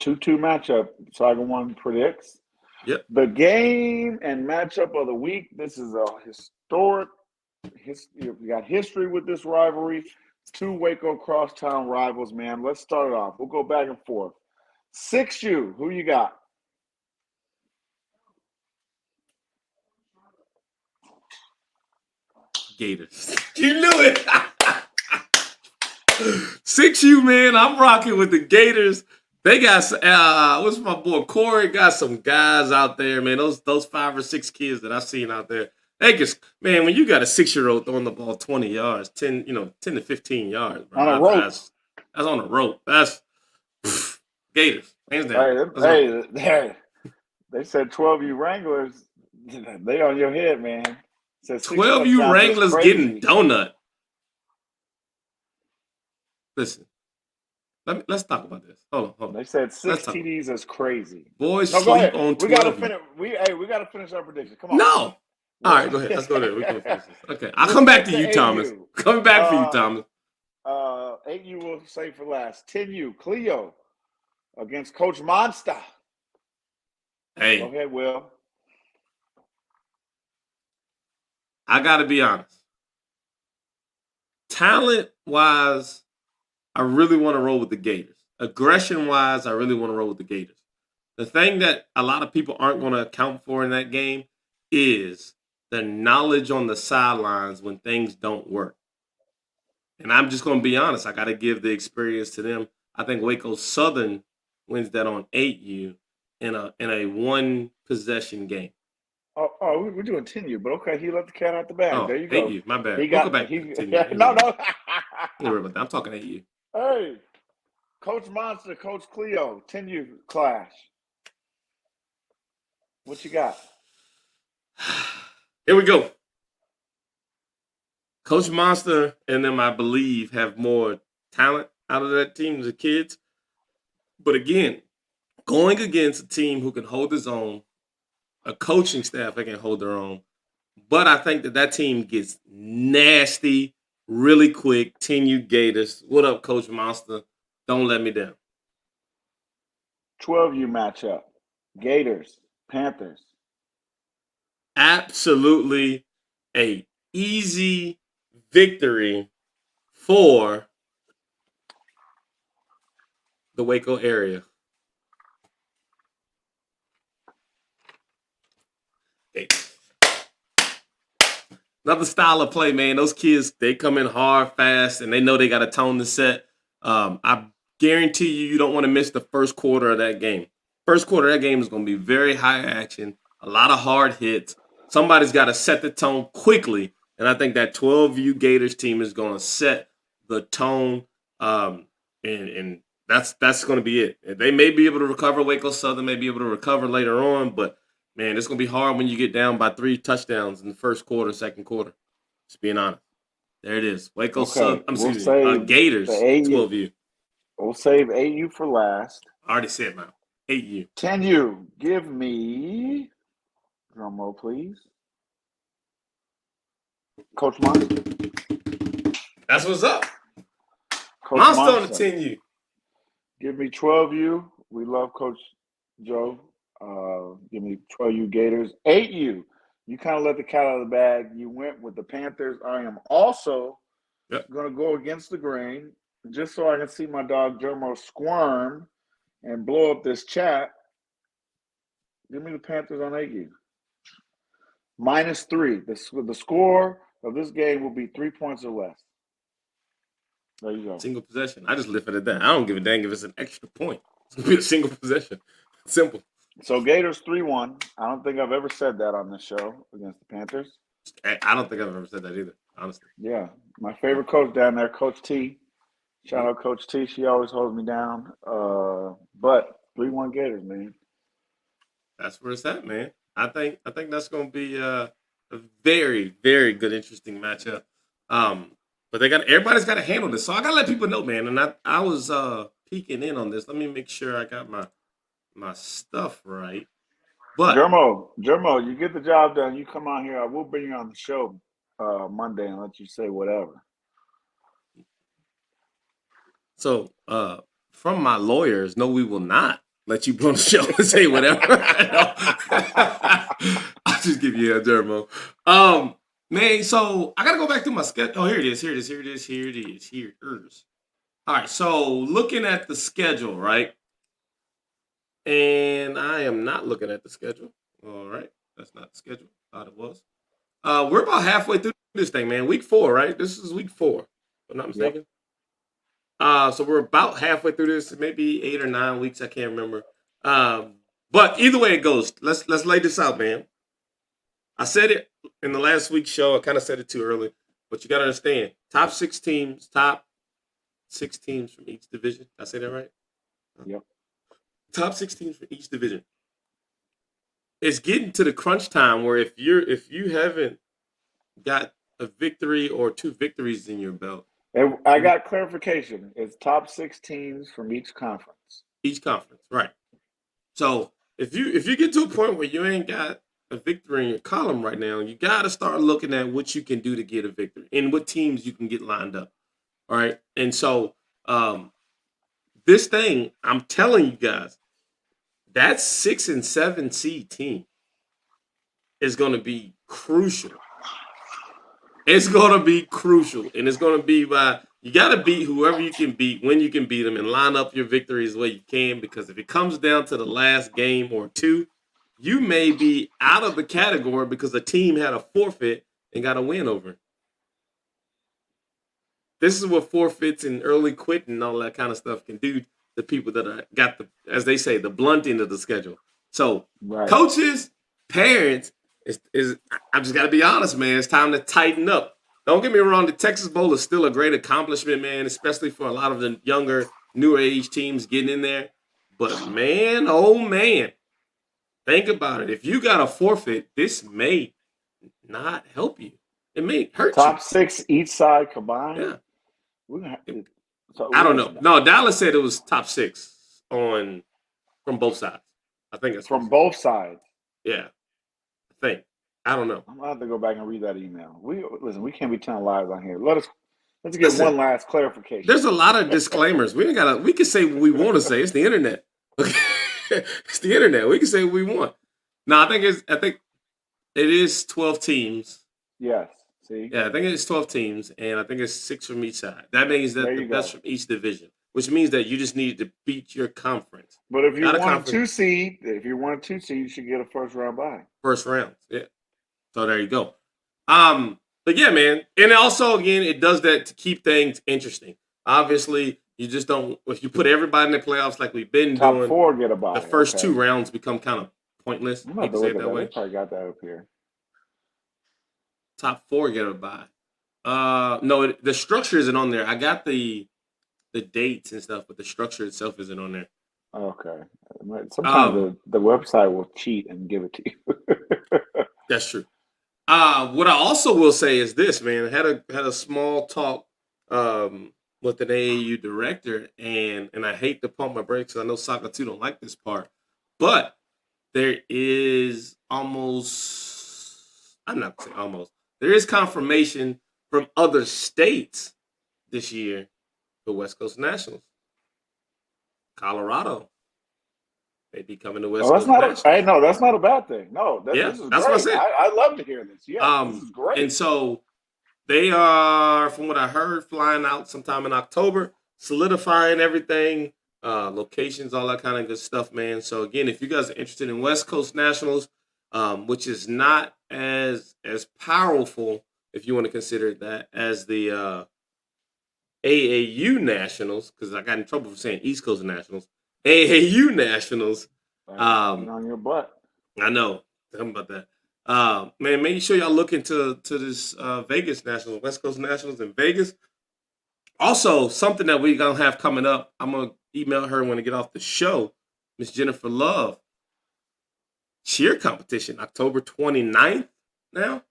2-2 matchup. Saga 1 predicts. Yep. The game and matchup of the week. This is a historic. We got history with this rivalry. 2 Waco crosstown rivals, man. Let's start it off. We'll go back and forth. 6U, who you got? Gators. You knew it. 6U, man. I'm rocking with the Gators. They got what's my boy Corey? Got some guys out there, man. Those 5 or 6 kids that I've seen out there. They just, man, when you got a 6-year-old throwing the ball 20 yards, 10 to 15 yards, bro, on a rope. That's on the rope. That's Gators. Hands down. They said 12U Wranglers. They on your head, man. Said 12U Wranglers getting donut. Listen, let's talk about this. Hold on. They said 6 TDs is crazy. Boys sleep on 12. We gotta finish. We gotta finish our prediction. Come on. No. All right, go ahead. Let's go there. We can finish this. Okay, I'll come back to you, Thomas. Coming back for you, Thomas. 8U will save for last. 10U Cleo against Coach Monster. Hey, Go ahead, Will. I got to be honest. Talent-wise, I really want to roll with the Gators. Aggression-wise, I really want to roll with the Gators. The thing that a lot of people aren't going to account for in that game is the knowledge on the sidelines when things don't work. And I'm just going to be honest. I got to give the experience to them. I think Waco Southern wins that on 8U in a one-possession game. Oh, we're doing 10U, but okay, he let the cat out the bag. Oh, there you go. 8U, my bad. He We'll got go back. No. Don't worry about that. I'm talking 8U. Hey, Coach Monster, Coach Cleo, 10U clash. What you got? Here we go. Coach Monster and them, I believe, have more talent out of that team, the kids. But again, going against a team who can hold his own, a coaching staff that can hold their own. But I think that team gets nasty really quick. 10U Gators. What up, Coach Monster? Don't let me down. 12U matchup. Gators, Panthers. Absolutely a easy victory for the Waco area. Okay. Another style of play, man. Those kids, they come in hard, fast, and they know they got to tone the set. I guarantee you don't want to miss the first quarter of that game. First quarter of that game is going to be very high action, a lot of hard hits. Somebody's got to set the tone quickly, and I think that 12U Gators team is going to set the tone, and that's going to be it. They may be able to recover. Waco Southern may be able to recover later on, but, man, it's going to be hard when you get down by 3 touchdowns in the first quarter, second quarter. Just being honest. There it is. Waco Southern. Gators, 12U. We'll save 8U for last. I already said mine. 8U. 10U. Give me, drum roll, please. Coach Monster. That's what's up. Coach Monster on the 10U. Give me 12U. We love Coach Joe. Give me 12U Gators. 8U. You kind of let the cat out of the bag. You went with the Panthers. I am also going to go against the grain just so I can see my dog Jermo squirm and blow up this chat. Give me the Panthers on 8U. -3. The score of this game will be 3 points or less. There you go. Single possession. I just left it at that. I don't give a dang if it's an extra point. It's going to be a single possession. Simple. So Gators 3-1. I don't think I've ever said that on this show against the Panthers. I don't think I've ever said that either, honestly. Yeah. My favorite coach down there, Coach T. Shout out Coach T. She always holds me down. But 3-1 Gators, man. That's where it's at, man. I think that's going to be a very, very good, interesting matchup. But everybody's got to handle this. So I got to let people know, man. And I was peeking in on this. Let me make sure I got my stuff right. But Jermo, you get the job done. You come on here. I will bring you on the show Monday and let you say whatever. So from my lawyers, no, we will not let you be on the show and say whatever. I'll just give you a Jermo. Man, so I got to go back through my schedule. Oh, here it is. All right, so looking at the schedule, right? And I am not looking at the schedule. All right. That's not the schedule. Thought it was. We're about halfway through this thing, man. Week 4, right? This is week 4, if I'm not mistaken. Yep. So we're about halfway through this, maybe 8 or 9 weeks. I can't remember. But either way it goes, let's lay this out, man. I said it in the last week's show. I kind of said it too early. But you got to understand, top 6 teams, top 6 teams from each division. Did I say that right? Yep. Top 6 teams from each division. It's getting to the crunch time where if you haven't got a victory or 2 victories in your belt, And I got clarification. It's top 6 teams from each conference. each conference, right? So if you get to a point where you ain't got a victory in your column right now, you got to start looking at what you can do to get a victory and what teams you can get lined up. All right, and so this thing, I'm telling you guys, that 6 and 7 seed team is going to be crucial. It's going to be crucial, and it's going to be by you got to beat whoever you can beat when you can beat them and line up your victories the way you can, because if it comes down to the last game or 2, you may be out of the category because the team had a forfeit and got a win over it. This is what forfeits and early quitting and all that kind of stuff can do to people that got the, as they say, the blunt end of the schedule. So Right. coaches, parents, I just got to be honest, man. It's time to tighten up. Don't get me wrong. The Texas Bowl is still a great accomplishment, man, especially for a lot of the younger, newer age teams getting in there. But man, oh man, think about it. If you got a forfeit, this may not help you. It may hurt Top 6 each side combined. you. Yeah. We're gonna have to, so I don't know. No, Dallas said it was top 6 from both sides. I think it's From both sides. Yeah, I think. I don't know. I'm gonna have to go back and read that email. We can't be telling lies on here. Let's get Listen, one last clarification. There's a lot of disclaimers. We can say what we want to say. It's the internet. It's the internet. We can say what we want. No, I think it is 12 teams. Yes. See? Yeah, I think it's 12 teams, and I think it's 6 from each side. That means that There the you best go. from each division, which means that you just need to beat your conference. But if you Not a want a conference. 2 seed, you should get a first round bye. First round. Yeah. So there you go. But yeah, man. And also, again, it does that to keep things interesting. Obviously, you just don't, if you put everybody in the playoffs like we've been Top doing, 4 get a bye. the first Okay. 2 rounds become kind of pointless. I'm You about can to say look it at that that. way. They probably got that up here. Top 4 get a bye. No, the structure isn't on there. I got the dates and stuff, but the structure itself isn't on there. Okay. Sometimes the website will cheat and give it to you. That's true. What I also will say is this, man. I had a small talk with an AAU director, and I hate to pump my brakes because I know Soccer 2 don't like this part, but there is I'm not saying almost, there is confirmation from other states this year for West Coast Nationals. Colorado may be coming to West Oh, that's Coast not Nationals. that's not a bad thing. No, Yeah, this is that's what I great. said. I love to hear this. Yeah, this is great. And so they are, from what I heard, flying out sometime in October, solidifying everything, locations, all that kind of good stuff, man. So again, if you guys are interested in West Coast Nationals, which is not as powerful, if you want to consider it that, as the AAU Nationals, because I got in trouble for saying East Coast Nationals. AAU Nationals. On your butt. I know. Tell me about that. Man, make sure y'all look into this Vegas Nationals, West Coast Nationals in Vegas. Also, something that we're going to have coming up, I'm going to email her when I get off the show, Miss Jennifer Love. Cheer competition, October 29th now,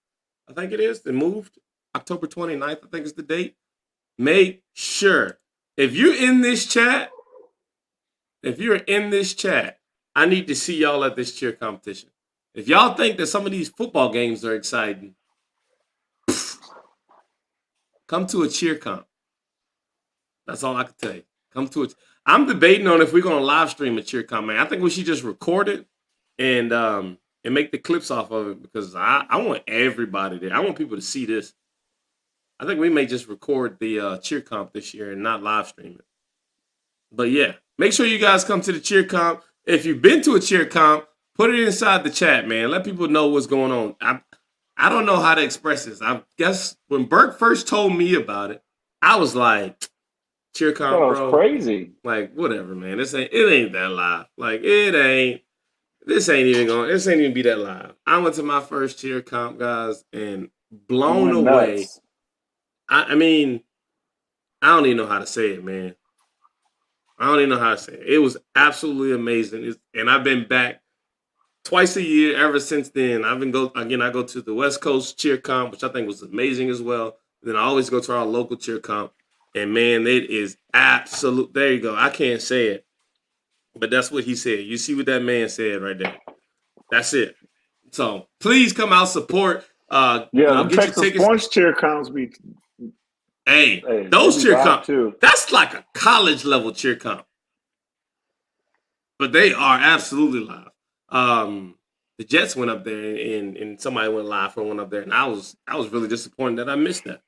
I think it is. They moved. October 29th, I think is the date. Make sure, if you're in this chat, I need to see y'all at this cheer competition. If y'all think that some of these football games are exciting, come to a cheer comp. That's all I can tell you. Come to it. I'm debating on if we're going to live stream a cheer comp, man. I think we should just record it and make the clips off of it, because I want everybody there. I want people to see this. I think we may just record the cheer comp this year and not live stream it. But yeah, make sure you guys come to the cheer comp. If you've been to a cheer comp, put it inside the chat, man. Let people know what's going on. I don't know how to express this. I guess when Burke first told me about it, I was like, cheer comp, That was bro. crazy. Like, whatever, man. It ain't that live. Like, this ain't even be that live. I went to my first cheer comp, guys, and blown Went away. nuts. I mean, I don't even know how to say it, man. I don't even know how to say it. It was absolutely amazing. And I've been back twice a year ever since then. I go to the West Coast cheer comp, which I think was amazing as well. Then I always go to our local cheer comp. And man, it is absolute. There you go. I can't say it, but that's what he said. You see what that man said right there. That's it. So please come out, support. Yeah, Get your Texas tickets. Sports cheer comps be. Hey, Hey, those they be cheer live comp, too. that's like a college level cheer comp. But they are absolutely live. The Jets went up there and somebody went live for one up there, and I was really disappointed that I missed that.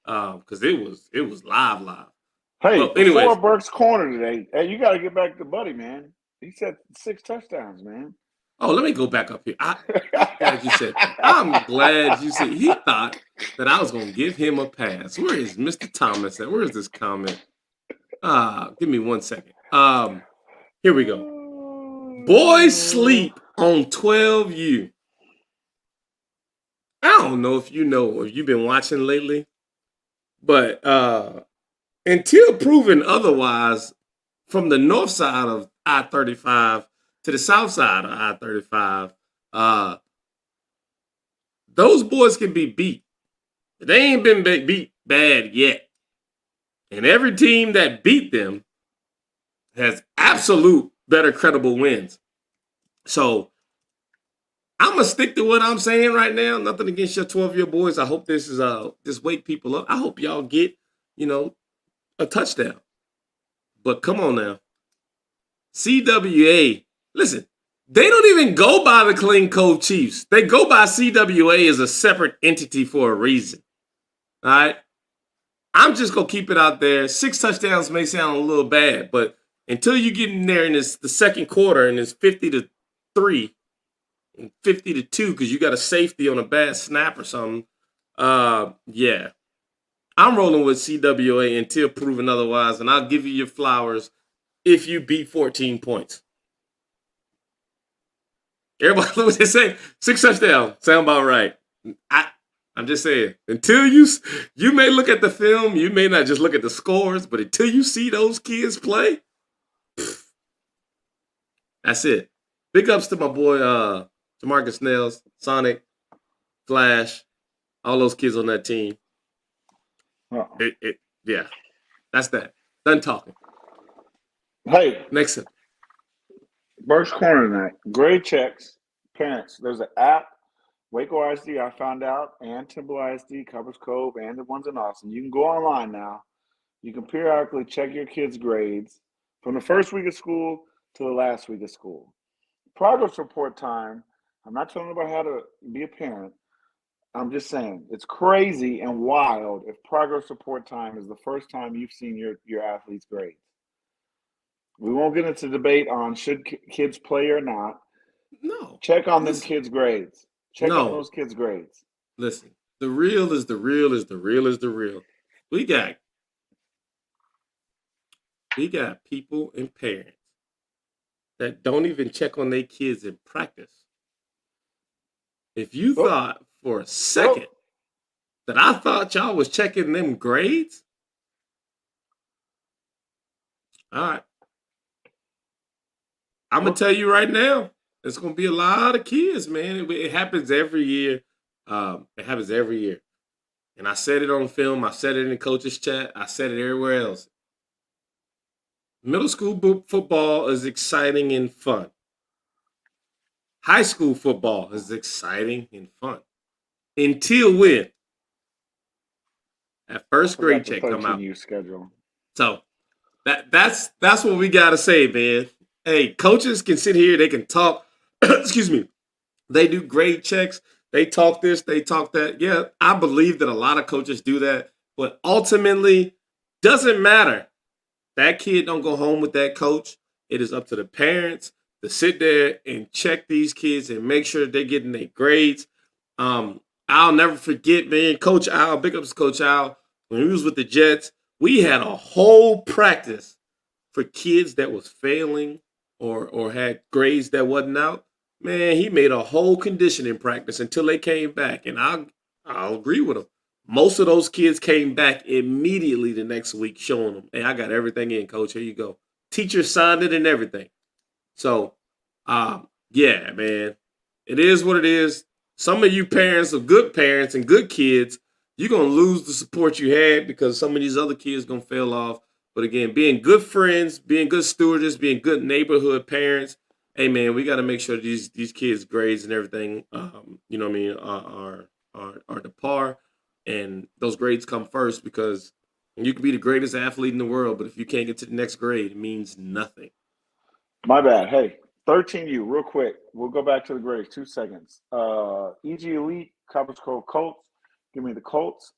Because it was live. Hey, Well, anyway, before Burke's corner today, hey, you got to get back to Buddy, man. He said 6 touchdowns, man. oh, let me go back up here. I'm glad you said that. I'm glad you said he thought that I was gonna give him a pass. Where is Mr. Thomas at? Where is this comment? Give me 1 second. Here we go. Boys sleep on 12U. I don't know if you've been watching lately, but until proven otherwise, from the north side of I-35 to the south side of I-35, those boys can be beat. They ain't been beat bad yet. And every team that beat them has absolute better credible wins. So I'm gonna stick to what I'm saying right now. Nothing against your 12-year boys. I hope this is just wake people up. I hope y'all get, a touchdown. But come on now. CWA, listen, they don't even go by the Clean Cove Chiefs. They go by CWA as a separate entity for a reason. All right? I'm just going to keep it out there. 6 touchdowns may sound a little bad, but until you get in there in the second quarter and it's 50-3 and 50-2 because you got a safety on a bad snap or something, yeah. I'm rolling with CWA until proven otherwise, and I'll give you your flowers if you beat 14 points. Everybody, what they say? 6 touchdowns. Sound about right. I'm just saying, until you may look at the film, you may not just look at the scores, but until you see those kids play, that's it. Big ups to my boy Jamarcus Nails, Sonic, Flash, all those kids on that team. Yeah, that's that. Done talking. Hey, Next up. Burke's corner tonight. Grade checks, parents. There's an app, Waco ISD, I found out, and Timber ISD, Covers Cove, and the ones in Austin. You can go online now. You can periodically check your kids' grades from the first week of school to the last week of school. Progress report time. I'm not telling about how to be a parent. I'm just saying it's crazy and wild if progress report time is the first time you've seen your athlete's grades. We won't get into debate on should kids play or not. No. Check on them kids' grades. Check on those kids' grades. Listen, the real is the real is the real is the real. We got people and parents that don't even check on their kids in practice. If you thought for a second that I thought y'all was checking them grades, all right. I'm going to tell you right now, there's going to be a lot of kids, man. It happens every year. And I said it on film. I said it in the coaches chat. I said it everywhere else. Middle school football is exciting and fun. High school football is exciting and fun. Until when? That first grade check come out. Schedule. So that's what we got to say, man. Hey, coaches can sit here. They can talk. Excuse me. They do grade checks. They talk this. They talk that. Yeah, I believe that a lot of coaches do that. But ultimately, doesn't matter. That kid don't go home with that coach. It is up to the parents to sit there and check these kids and make sure that they're getting their grades. I'll never forget, man, Coach Al, big ups to Coach Al, when he was with the Jets, we had a whole practice for kids that was failing or had grades that wasn't out. Man, he made a whole conditioning practice until they came back. And I'll agree with him. Most of those kids came back immediately the next week showing them, hey, I got everything in, coach. Here you go. Teacher signed it and everything. So, yeah, man, it is what it is. Some of you parents are good parents and good kids. You're going to lose the support you had because some of these other kids going to fail off. But again, being good friends, being good stewardess, being good neighborhood parents, hey, man, we got to make sure these kids' grades and everything, you know what I mean, are the par. And those grades come first because you can be the greatest athlete in the world, but if you can't get to the next grade, it means nothing. My bad. Hey, 13U, real quick. We'll go back to the grades. 2 seconds. EG Elite, Copper Cove Colts. Give me the Colts.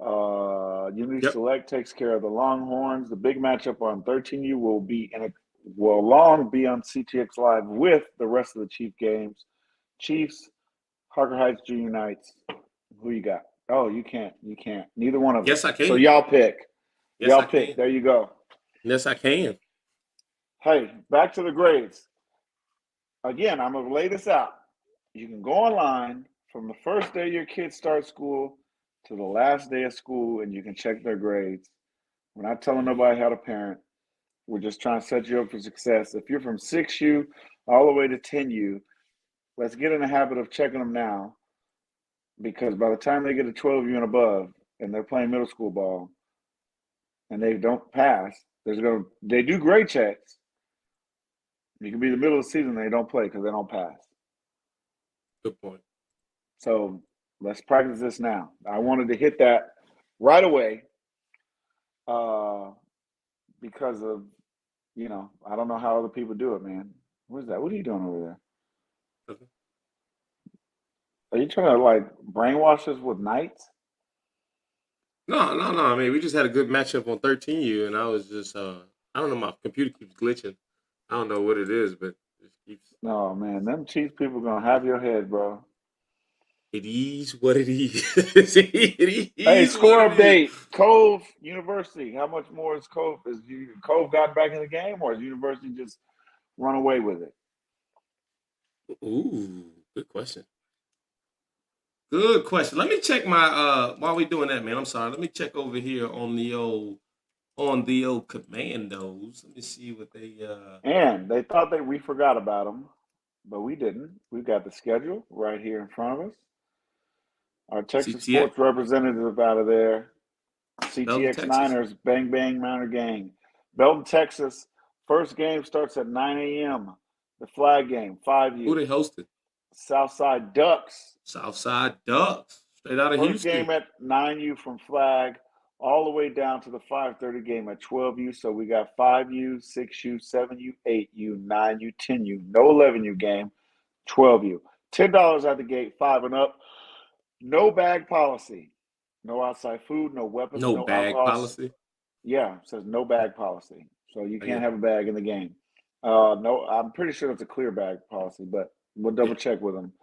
Unity Select takes care of the Longhorns. The big matchup on 13U will long be on CTX Live with the rest of the Chief games. Chiefs, Harker Heights Junior Knights. Who you got? Oh, you can't. Neither one of them. Yes, I can. So y'all pick. Yes, y'all I pick. can. There you go. Yes, I can. Hey, back to the grades. Again, I'm going to lay this out. You can go online from the first day your kids start school to the last day of school, and you can check their grades. We're not telling nobody how to parent. We're just trying to set you up for success. If you're from 6U all the way to 10U, let's get in the habit of checking them now, because by the time they get to 12U and above and they're playing middle school ball and they don't pass, they do grade checks. You can be the middle of the season and they don't play because they don't pass. Good point. So let's practice this now. I wanted to hit that right away because of, I don't know how other people do it, man. What is that? What are you doing over there? Okay. Are you trying to brainwash us with Knights? No. I mean, we just had a good matchup on 13U, and I was just, I don't know, my computer keeps glitching. I don't know what it is, but it keeps. No, man, them Chiefs people gonna have your head, bro. It is what it is. Hey, score update. Cove University. How much more is Cove? Is Cove got back in the game, or is University just run away with it? Ooh, good question. Good question. Let me check my while we doing that, man. I'm sorry. Let me check over here on the old Commandos. Let me see what they And they thought we forgot about them, but we didn't. We've got the schedule right here in front of us. Our Texas CTX. Sports representative out of there. CTX Texas. Niners, bang bang Mountaineer gang. Belton, Texas. First game starts at 9 a.m. The flag game, 5U. Who they hosted? Southside Ducks. Southside Ducks. Straight out of First Houston. game at 9U from flag, all the way down to the 5:30 game at 12U. So we got 5U, 6U, 7U, 8U, 9U, 10U. No 11U game, 12U. $10 at the gate, 5 and up. No bag policy. No outside food, no weapons, No bag alcohol. policy. Yeah, it says no bag policy. So you can't have a bag in the game. No, I'm pretty sure it's a clear bag policy, but we'll double check with them.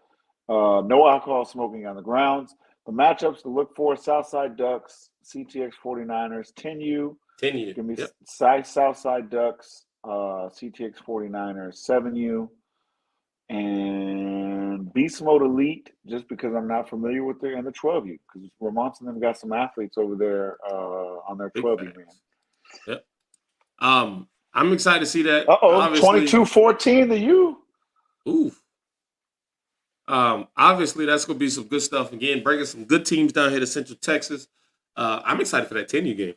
No alcohol smoking on the grounds. The matchups to look for: Southside Ducks, CTX 49ers, 10U. 10U. Give me Southside Ducks, CTX 49ers, 7U. And Beast Mode Elite, just because I'm not familiar with it, and the 12U, because Vermont's and them got some athletes over there on their 12U, man. Yep. I'm excited to see that. 22-14 to you. Ooh. Obviously, that's going to be some good stuff. Again, bringing some good teams down here to Central Texas. I'm excited for that 10U game.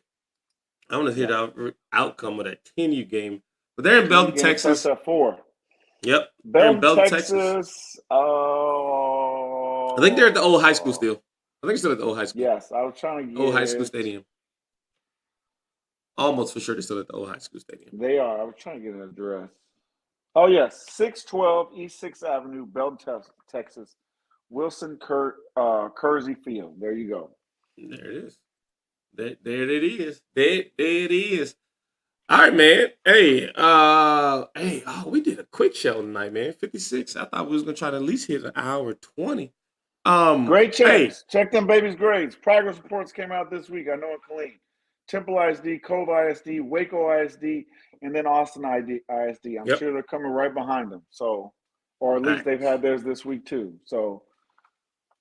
I want to hear the outcome of that 10U game. But they're in Belton, Texas. At 4. Yep. Belton, Texas. I think they're at the old high school still. I think it's still at the old high school. Yes, I was trying to get old high school stadium. Almost for sure they're still at the old high school stadium. They are. I was trying to get an address. Oh, yes. 612 East 6th Avenue, Belton, Texas. Wilson Kersey Field. There you go. There it is. There it is. There it is. All right, man. Hey, we did a quick show tonight, man. 56. I thought we was gonna try to at least hit an hour 20. Great checks. Check them babies' grades. Progress reports came out this week. I know it clean. Temple ISD, Cove ISD, Waco ISD, and then Austin ISD. I'm sure they're coming right behind them. So, or at least they've had theirs this week too. So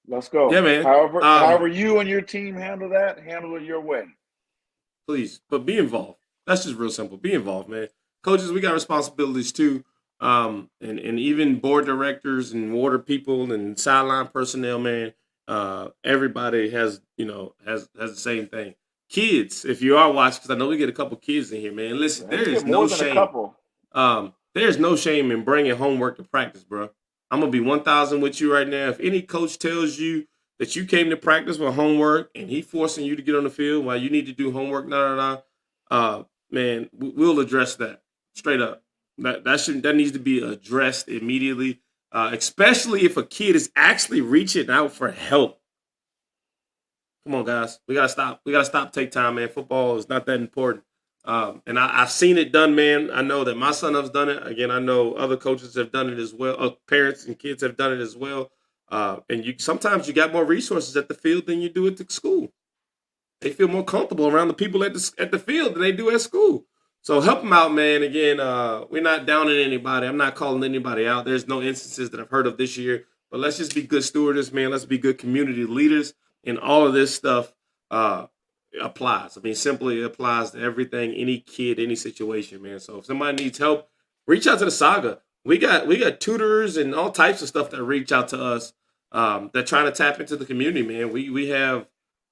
Let's go. Yeah, man. However you and your team handle that, handle it your way. Please, but be involved. That's just real simple. Be involved, man. Coaches, we got responsibilities too. And even board directors and water people and sideline personnel, man. Everybody has the same thing. Kids, if you are watching, because I know we get a couple kids in here, man. Listen, Let's there is get more no than a shame. couple. There's no shame in bringing homework to practice, bro. I'm gonna be 1,000 with you right now. If any coach tells you that you came to practice with homework and he forcing you to get on the field while you need to do homework, man, we'll address that straight up. That needs to be addressed immediately, especially if a kid is actually reaching out for help. Come on, guys. We gotta stop. We gotta stop. Take time, man. Football is not that important. And I've seen it done, man. I know that my son has done it. Again, I know other coaches have done it as well. Parents and kids have done it as well. And sometimes you got more resources at the field than you do at the school. They feel more comfortable around the people at the field than they do at school. So help them out, man. Again, we're not downing anybody. I'm not calling anybody out. There's no instances that I've heard of this year. But let's just be good stewards, man. Let's be good community leaders. And all of this stuff applies. I mean, simply applies to everything, any kid, any situation, man. So if somebody needs help, reach out to the Saga. We got tutors and all types of stuff that reach out to us that trying to tap into the community, man. We have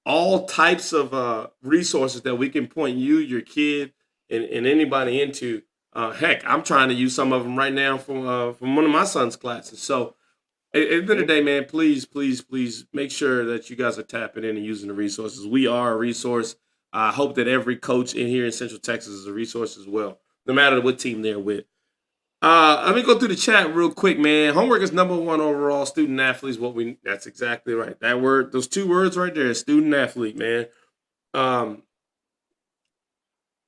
all types of resources that we can point you, your kid, and anybody into. Heck, I'm trying to use some of them right now from one of my son's classes. So at the end of the day, man, please make sure that you guys are tapping in and using the resources. We are a resource. I hope that every coach in here in Central Texas is a resource as well, no matter what team they're with. Let me go through the chat real quick, man. Homework is number one overall. Student athletes, that's exactly right. That word, those two words right there, student athlete, man. Let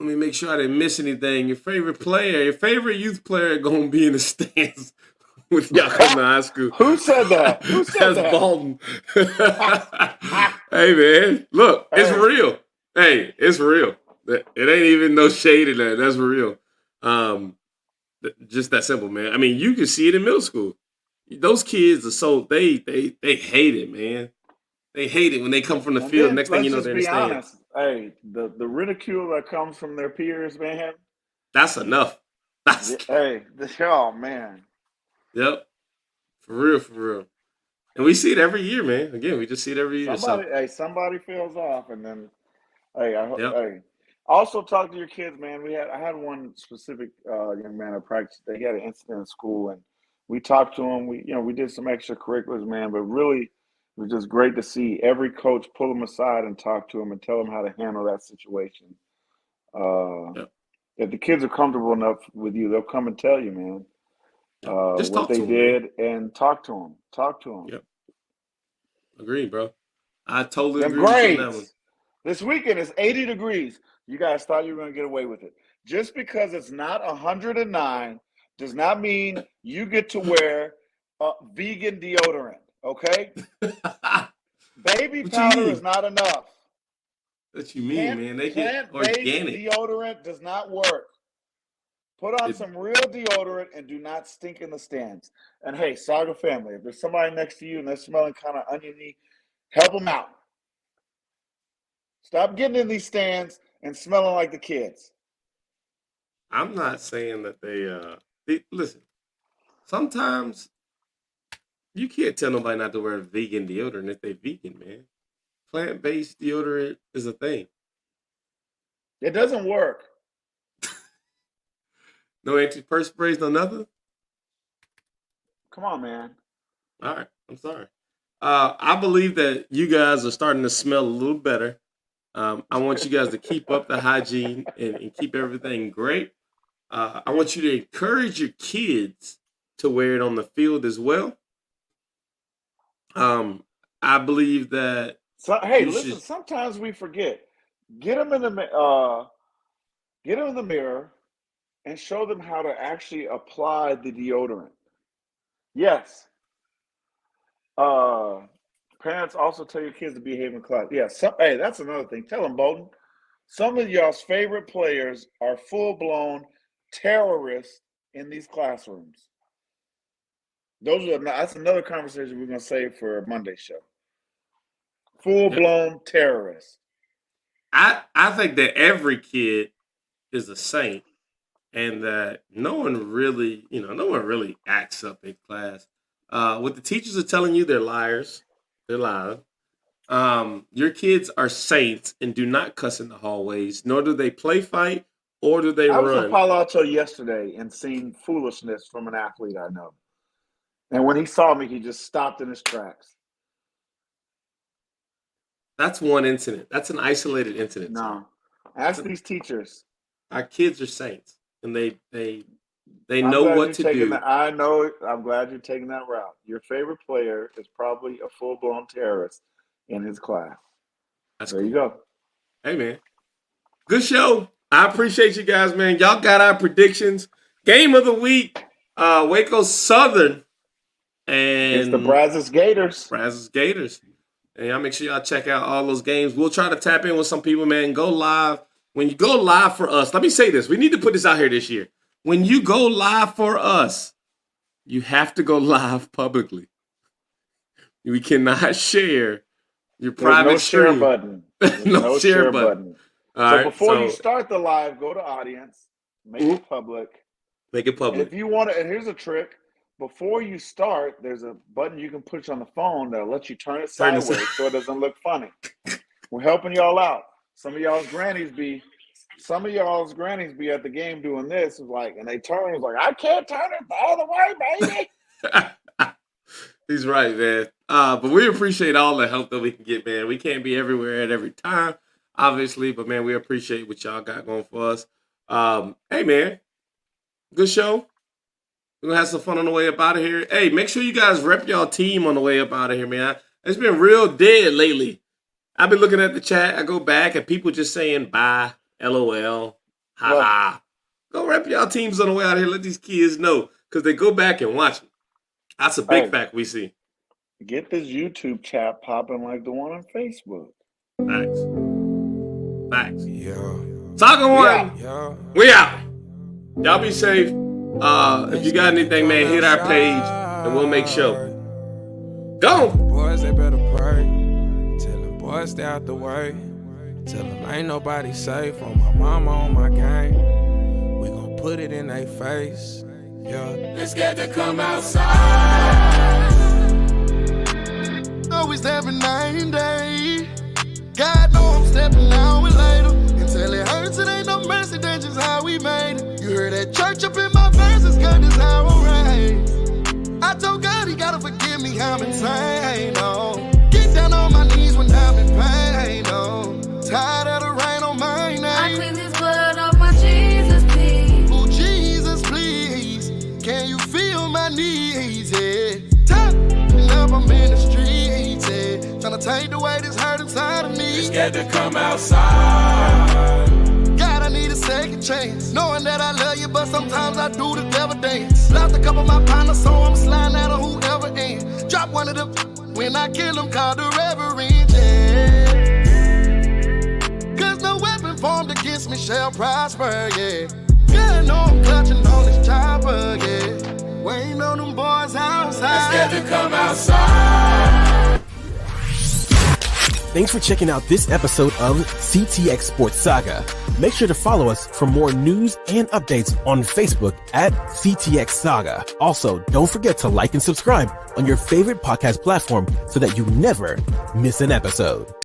me make sure I didn't miss anything. Your favorite youth player gonna be in the stands with y'all coming to high school. Who said that? Who said That's that? Bolton. Hey, man, look, it's real. Hey, it's real. It ain't even no shade in that. That's real. Just that simple, man. I mean, you can see it in middle school. Those kids are so they hate it, man. They hate it when they come from the field. Next thing you know, they're in the stands. Hey, the ridicule that comes from their peers, man. That's enough. Oh man. Yep. For real. And we see it every year, man. Again, we just see it every year. Somebody feels off, and then also talk to your kids, man. I had one specific young man at practice. He had an incident in school, and we talked to him. We did some extracurriculars, man. But really, it was just great to see every coach pull him aside and talk to him and tell him how to handle that situation. If the kids are comfortable enough with you, they'll come and tell you, man. Just what they did, and talk to them. Yep. Agreed, bro. I totally agree with that one. This weekend is 80 degrees. You guys thought you were going to get away with it. Just because it's not 109 does not mean you get to wear vegan deodorant, okay? Baby powder is not enough. What you mean, man? They get organic. Deodorant does not work. Put on some real deodorant and do not stink in the stands. And hey, Saga family, if there's somebody next to you and they're smelling kind of oniony, help them out. Stop getting in these stands and smelling like the kids. I'm not saying that they listen. Sometimes you can't tell nobody not to wear vegan deodorant if they're vegan, man. Plant-based deodorant is a thing. It doesn't work. No antiperspirants, no nothing? Come on, man. All right. I'm sorry. I believe that you guys are starting to smell a little better. I want you guys to keep up the hygiene and keep everything great. I want you to encourage your kids to wear it on the field as well. I believe that. So, hey, listen, sometimes we forget. Get them in the mirror and show them how to actually apply the deodorant. Yes. Parents also tell your kids to behave in class. Yeah. Hey, that's another thing. Tell them, Bolton. Some of y'all's favorite players are full-blown terrorists in these classrooms. That's another conversation we're going to save for Monday's show. Full-blown terrorist. I think that every kid is a saint, and that no one really acts up in class. What the teachers are telling you, they're liars. They're lying. Your kids are saints and do not cuss in the hallways, nor do they play fight or do they I was in run. Palo Alto yesterday and seen foolishness from an athlete I know. And when he saw me, he just stopped in his tracks. That's one incident. That's an isolated incident. No. Ask these teachers. Our kids are saints, and they I'm know glad what you're to taking do. that- I know it. I'm glad you're taking that route. Your favorite player is probably a full-blown terrorist in his class. That's There cool. you go. Hey, man. Good show. I appreciate you guys, man. Y'all got our predictions. Game of the week, Waco Southern and It's the Brazos Gators. Brazos Gators. And y'all make sure y'all check out all those games. We'll try to tap in with some people, man. Go live. When you go live for us, let me say this. We need to put this out here this year. When you go live for us, you have to go live publicly. We cannot share your There's private no share stream. button. There's No share button. All So right, before you so start the live, go to audience, make it public. make it And public. if you want to, and here's a trick. Before you start, there's a button you can push on the phone that'll let you turn it Turn it sideways so it doesn't look funny. We're helping y'all out. Some of y'all's grannies be at the game doing this, and they turn, it's like, I can't turn it the other way, baby. He's right, man. But we appreciate all the help that we can get, man. We can't be everywhere at every time, obviously, but man, we appreciate what y'all got going for us. Hey, man, good show. We're gonna have some fun on the way up out of here. Hey, make sure you guys rep y'all team on the way up out of here, man. It's been real dead lately. I've been looking at the chat. I go back and people just saying bye, LOL, ha. Go rep y'all teams on the way out of here. Let these kids know because they go back and watch it. That's a big fact we see. Get this YouTube chat popping like the one on Facebook. Facts. Yeah. Talking one. Yeah. We out. Y'all be safe. If you got anything, man, hit our page and we'll make sure. Go. Boys, they better pray. Tell them boys stay out the way. Tell them ain't nobody safe on my mama, on my gang. We gon' put it in their face. Yeah. Let's get to come outside. Always every night and day. God know I'm stepping out with later. Until it hurts, it ain't no mercy, that's just how we made it. You heard that church up in my verses, God, this how I'm raised. I told God he gotta forgive me, I'm insane, oh. Get down on my knees when I'm in pain, oh. Tired of the rain on my name. I clean this blood off my Jesus, please. Oh, Jesus, please. Can you feel my needs, yeah? Topping up, I'm in the streets, yeah. Tryna take the weight that's hurt inside of me. Let's get to come outside. God, I need a second chance. Knowing that I love you, but sometimes I do the devil dance. Lost a couple of my partners, so I'm sliding out of whoever ends. Drop one of them when I kill them, call the reverend, yeah. Cause no weapon formed against me shall prosper, yeah. God know I'm clutching on this chopper, yeah. Waiting on them boys outside. Let's get to come outside. Thanks for checking out this episode of CTX Sports Saga. Make sure to follow us for more news and updates on Facebook at CTX Saga. Also, don't forget to like and subscribe on your favorite podcast platform so that you never miss an episode.